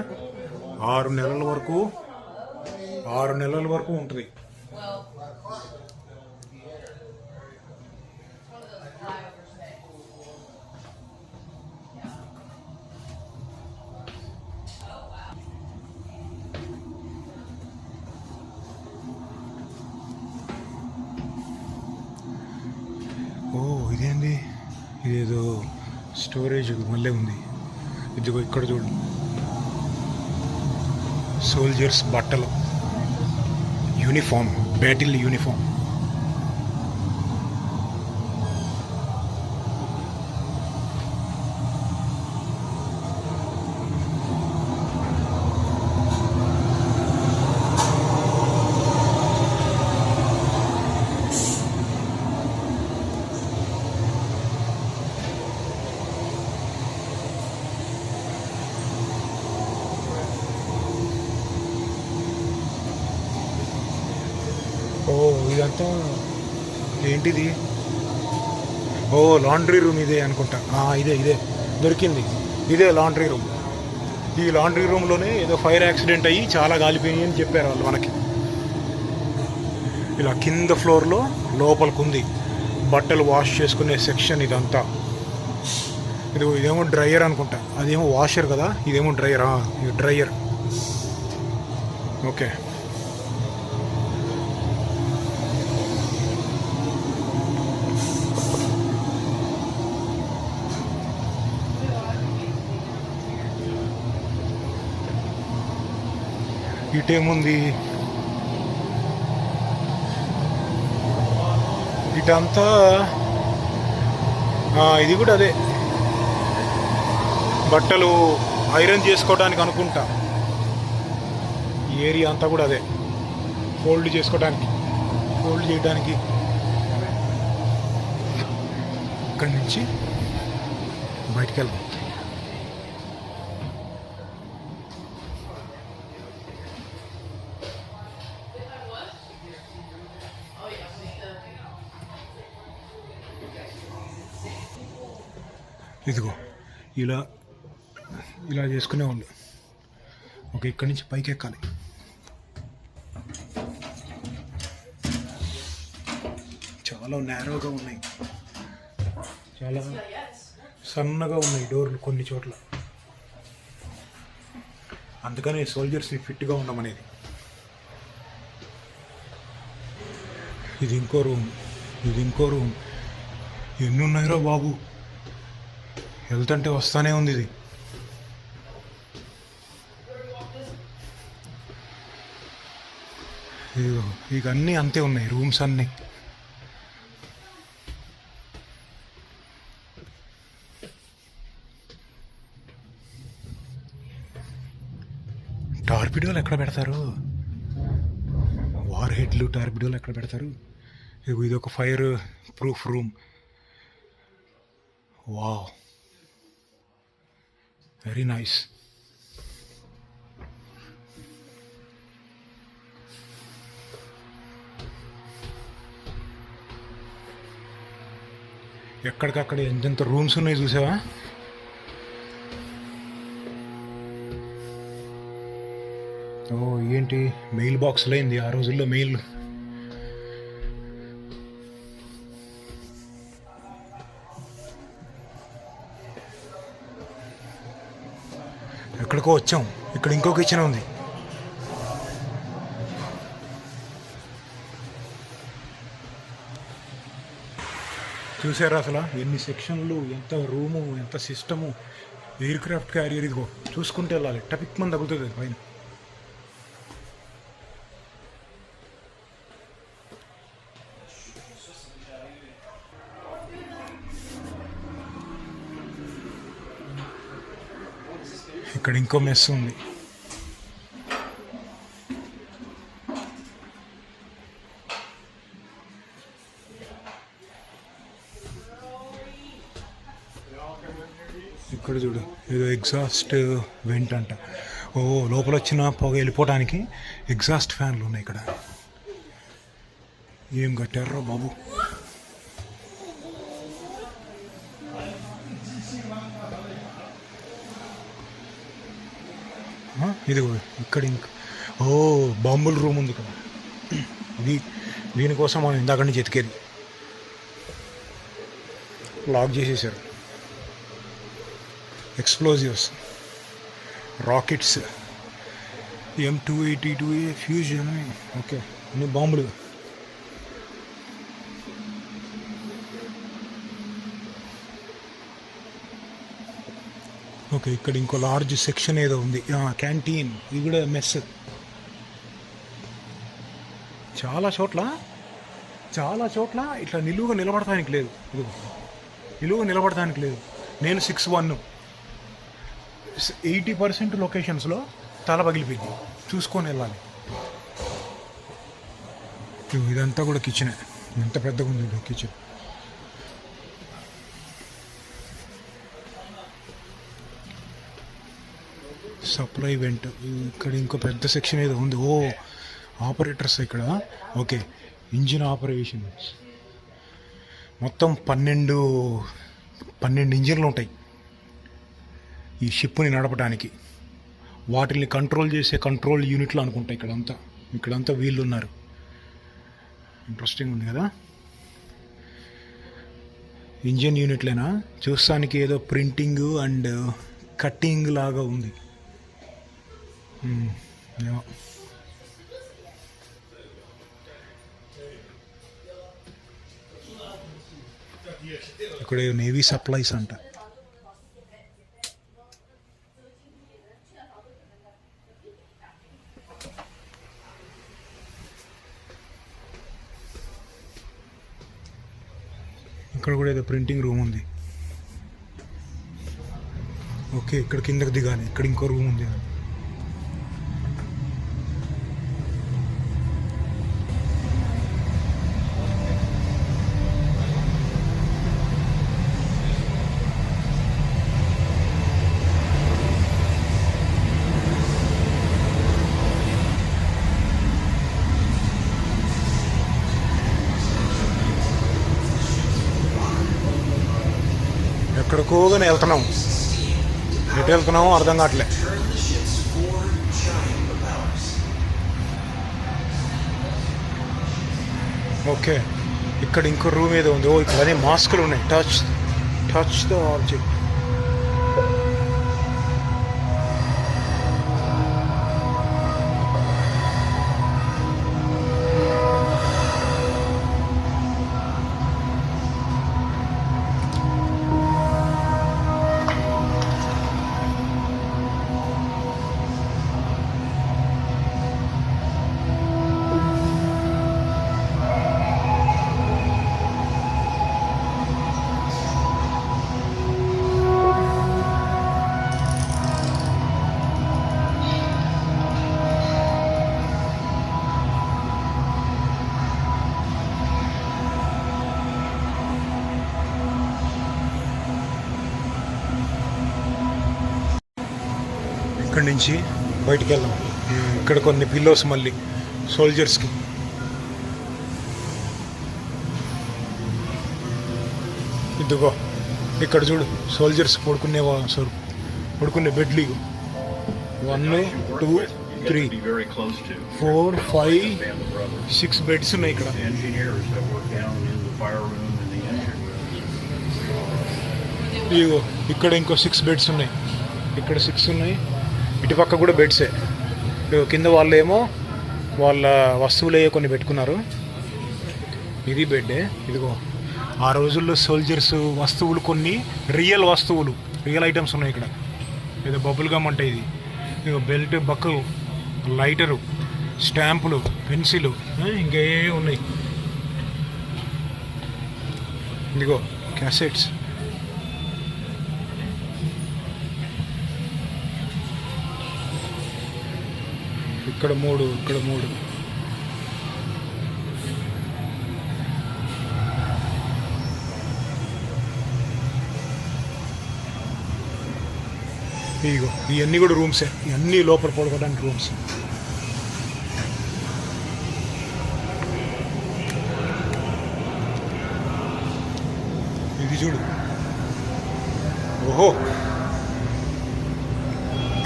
6 నెలల వరకు ఉంటుంది. ఇదేంది? ఇదేదో స్టోరేజ్ మళ్ళీ ఉంది. ఇదిగో ఇక్కడ చూడు సోల్జర్స్ బట్టలు, యూనిఫామ్, బ్యాటిల్ యూనిఫామ్. ఇదంతా ఏంటిది? లాండ్రీ రూమ్ ఇదే అనుకుంటా. ఇదే దొరికింది. ఇదే లాండ్రీ రూమ్. ఈ లాండ్రీ రూమ్లోనే ఏదో ఫైర్ యాక్సిడెంట్ అయ్యి చాలా గాలిపోయి అని చెప్పారు వాళ్ళు మనకి. ఇలా కింద ఫ్లోర్లో లోపలికి ఉంది బట్టలు వాష్ చేసుకునే సెక్షన్. ఇదంతా ఇదేమో డ్రైయర్ అనుకుంటా, అదేమో వాషర్ కదా, ఇదేమో డ్రైయర్. ఇది డ్రైయర్. ఓకే, ఇటేముంది? ఇటంతా ఇది కూడా అదే, బట్టలు ఐరన్ చేసుకోవడానికి అనుకుంటా. ఈ ఏరియా అంతా కూడా అదే, ఫోల్డ్ చేయడానికి. ఇక్కడి నుంచి బయటికి వెళ్దాం. ఇదిగో ఇలా ఇలా చేసుకునేవాళ్ళు. ఓకే, ఇక్కడి నుంచి పైకి ఎక్కాలి. చాలా నేరోగా ఉన్నాయి, చాలా సన్నగా ఉన్నాయి డోర్లు కొన్ని చోట్ల. అందుకని సోల్జర్స్ని ఫిట్గా ఉండమనేది. ఇది ఇంకో రూమ్, ఇది ఇంకో రూమ్. ఎన్ని ఉన్నాయిరా బాబు, వెళ్తుంటే వస్తానే ఉంది ఇది. ఇక అన్నీ అంతే ఉన్నాయి రూమ్స్ అన్నీ. టార్పిడోలు ఎక్కడ పెడతారు, వార్ హెడ్లు టార్పిడోలు ఎక్కడ పెడతారు? ఇది ఒక fire proof room. Wow, very nice. ఎక్కడికక్కడ ఎంతెంత రూమ్స్ ఉన్నాయి చూసావా? ఓ ఏంటి, మెయిల్ బాక్స్ లేనిది ఆ రోజుల్లో మెయిల్. ఎక్కడికో వచ్చాం, ఇక్కడ ఇంకో కిచెన్ ఉంది. చూసారా అసలు ఎన్ని సెక్షన్లు, ఎంత రూము, ఎంత సిస్టము. ఎయిర్ క్రాఫ్ట్ క్యారియర్ ఇదిగో చూసుకుంటే వెళ్ళాలి, టపిక్ మంది తగులుతుంది పైన. ఇక్కడ ఇంకో మెస్ ఉంది. ఇక్కడ చూడు, ఏదో ఎగ్జాస్ట్ వెంట్ అంట. ఓ లోపల వచ్చిన పొగ వెళ్ళిపోవడానికి ఎగ్జాస్ట్ ఫ్యాన్లు ఉన్నాయి ఇక్కడ. ఏం కట్టారో బాబు. ఇది ఇక్కడ ఇంకా బాంబుల రూమ్ ఉంది ఇక్కడ. దీనికోసం మనం ఇందాక నుంచి ఎతికేది. లాక్ చేసేసారు. Explosives, rockets, M282A fusion. Okay, అన్ని బాంబులు. ఓకే, ఇక్కడ ఇంకో లార్జ్ సెక్షన్ ఏదో ఉంది, క్యాంటీన్. ఇది కూడా మెస్. చాలా చోట్ల ఇట్లా నిలువుగా నిలబడటానికి లేదు. నిలువుగా నిలబడటానికి లేదు. నేను 6'1", 80% లొకేషన్స్లో తల పగిలిపోయింది. చూసుకొని వెళ్ళాలి. ఇదంతా కూడా కిచెనే. ఎంత పెద్దగా ఉంది కిచెన్. Supply vent. ఇక్కడ ఇంకో పెద్ద సెక్షన్ ఏదో ఉంది. ఓ ఆపరేటర్స్ ఇక్కడ. Okay, engine operations. మొత్తం 12 ఇంజిన్లు ఉంటాయి ఈ షిప్ని నడపడానికి. వాటిని కంట్రోల్ చేసే కంట్రోల్ యూనిట్లు అనుకుంటా ఇక్కడంతా వీళ్ళు ఉన్నారు. ఇంట్రెస్టింగ్ ఉంది కదా. ఇంజిన్ యూనిట్లేనా, చూస్తానికి ఏదో ప్రింటింగ్ అండ్ కట్టింగ్ లాగా ఉంది. ఏమో. ఇక్కడ నేవీ సప్లైస్ అంట. ఇక్కడ కూడా ఏదో ప్రింటింగ్ రూమ్ ఉంది. ఓకే, ఇక్కడ కిందకి దిగాలి. ఇక్కడ ఇంకో రూమ్ ఉంది. ఎక్కడ ఎక్కడికోగానే వెళ్తున్నాం, ఎటు వెళ్తున్నామో అర్థం కావట్లే. ఓకే, ఇక్కడ ఇంకో రూమ్ ఏదో ఉంది. ఓ ఇక్కడ అనే మాస్కులు ఉన్నాయి. Touch the object. ఇక్కడి నుంచి బయటికి వెళ్దాం. ఇక్కడ కొన్ని పిల్లోస్ మళ్ళీ సోల్జర్స్కి. ఇదిగో ఇక్కడ చూడు, సోల్జర్స్ పడుకునే బెడ్లు. 1 2 3 4 5 6 బెడ్స్ ఉన్నాయి ఇక్కడ. ఇదిగో ఇక్కడ ఇంకో 6 బెడ్స్ ఉన్నాయి. ఇక్కడ 6 ఉన్నాయి. ఇటుపక్క కూడా బెడ్సే. కింద వాళ్ళు ఏమో వాళ్ళ వస్తువులే కొన్ని పెట్టుకున్నారు. ఇది బెడ్డే. ఇదిగో ఆ రోజుల్లో సోల్జర్స్ వస్తువులు, కొన్ని రియల్ వస్తువులు, రియల్ ఐటమ్స్ ఉన్నాయి ఇక్కడ. ఏదో బబుల్ గమ్ అంటే ఇది. ఇదిగో బెల్ట్, బక్కలు, లైటరు, స్టాంపులు, పెన్సిలు, ఇంకే ఉన్నాయి. ఇదిగో క్యాసెట్స్. ఇక్కడ 3, ఇక్కడ 3. ఇదిగో ఇవన్నీ కూడా రూమ్సే. ఇవన్నీ లోపల పడుకోవడానికి రూమ్స్. ఇది చూడు, ఓహో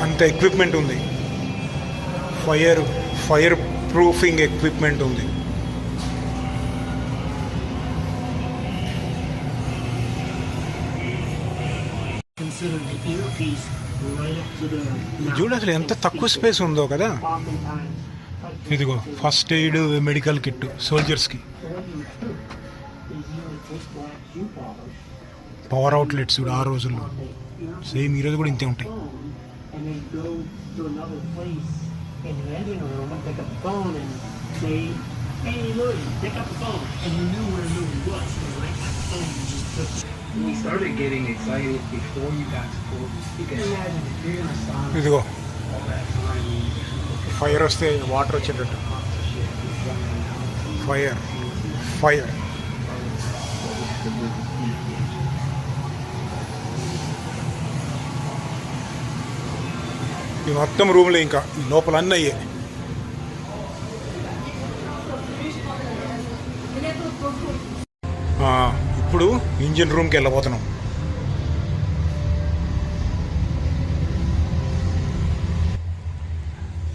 అంత ఎక్విప్మెంట్ ఉంది. ఫైర్ ప్రూఫింగ్ ఎక్విప్మెంట్ ఉంది. చూడు అసలు ఎంత తక్కువ స్పేస్ ఉందో కదా. ఇదిగో ఫస్ట్ ఎయిడ్ మెడికల్ కిట్ సోల్జర్స్కి. పవర్ అవుట్లెట్స్ కూడా ఆ రోజుల్లో సేమ్ ఈరోజు కూడా ఇంతే ఉంటాయి. In the engine room and pick up the phone and say, hey Louie, pick up the phone. And you knew where Louie was. So right at the phone, you just took. We started getting excited before you got to school. You can imagine if you're in a sauna. ఇదిగో fire వస్తే water వచ్చేటట్టు. Fire ఈ మొత్తం రూమ్లో ఇంకా ఈ లోపల అన్నీ అయ్యే. ఇప్పుడు ఇంజిన్ రూమ్కి వెళ్ళబోతున్నాం.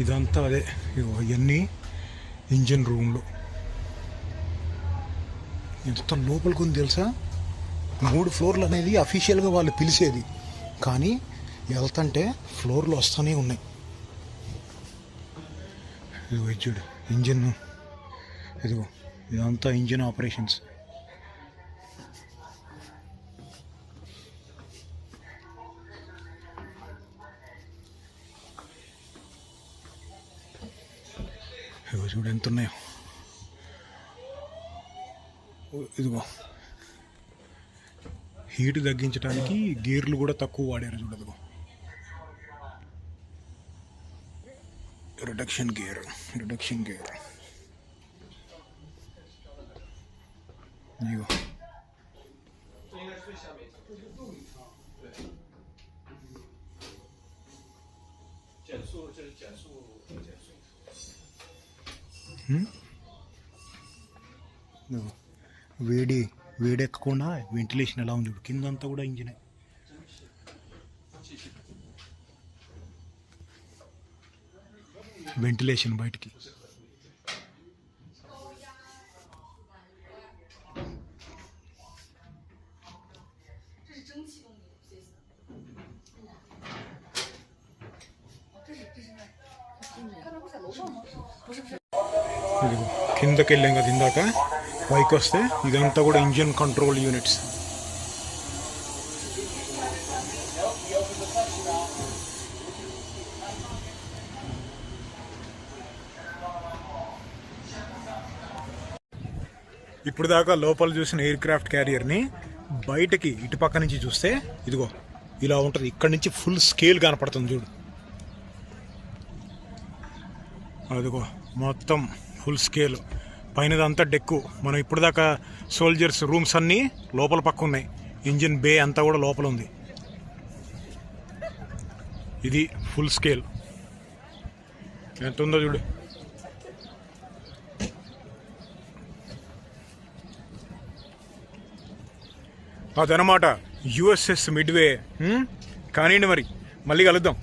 ఇదంతా అదే. ఇవన్నీ ఇంజిన్ రూమ్లో. ఎంత లోపలికి ఉంది తెలుసా. 3 ఫ్లోర్లు అనేది అఫీషియల్గా వాళ్ళు పిలిచేది, కానీ వెళ్తుంటే ఫ్లోర్లు వస్తూనే ఉన్నాయి. ఇదిగో చూడు ఇంజిన్. ఇదిగో ఇదంతా ఇంజిన్ ఆపరేషన్స్. ఇదిగో చూడు ఎంత ఉన్నాయో. ఇదిగో హీట్ తగ్గించడానికి గేర్లు కూడా తక్కువ వాడారు చూడదుగో. Reduction gear. ఇదిగో వేడెక్కకుండా వెంటిలేషన్ ఎలా ఉంది చూడు. కిందంతా కూడా ఇంజినే. వెంటిలేషన్ బయటికి. ఇదిగో కిందకి వెళ్ళాం కదా ఇందాక, పైకి వస్తే ఇదంతా కూడా ఇంజిన్ కంట్రోల్ యూనిట్స్. ఇప్పుడు దాకా లోపల చూసిన ఎయిర్ క్రాఫ్ట్ క్యారియర్ని బయటకి ఇటుపక్క నుంచి చూస్తే ఇదిగో ఇలా ఉంటుంది. ఇక్కడ నుంచి ఫుల్ స్కేల్ కనపడుతుంది చూడు. అదిగో మొత్తం ఫుల్ స్కేల్. పైనదంతా డెక్కు. మనం ఇప్పుడు దాకా సోల్జర్స్ రూమ్స్ అన్నీ లోపల పక్క ఉన్నాయి. ఇంజిన్ బే అంతా కూడా లోపల ఉంది. ఇది ఫుల్ స్కేల్. ఎంత ఉందో చూడు. అదనమాట యుఎస్ఎస్ మిడ్వే. కానివ్వండి, మరి మళ్ళీ కలుద్దాం.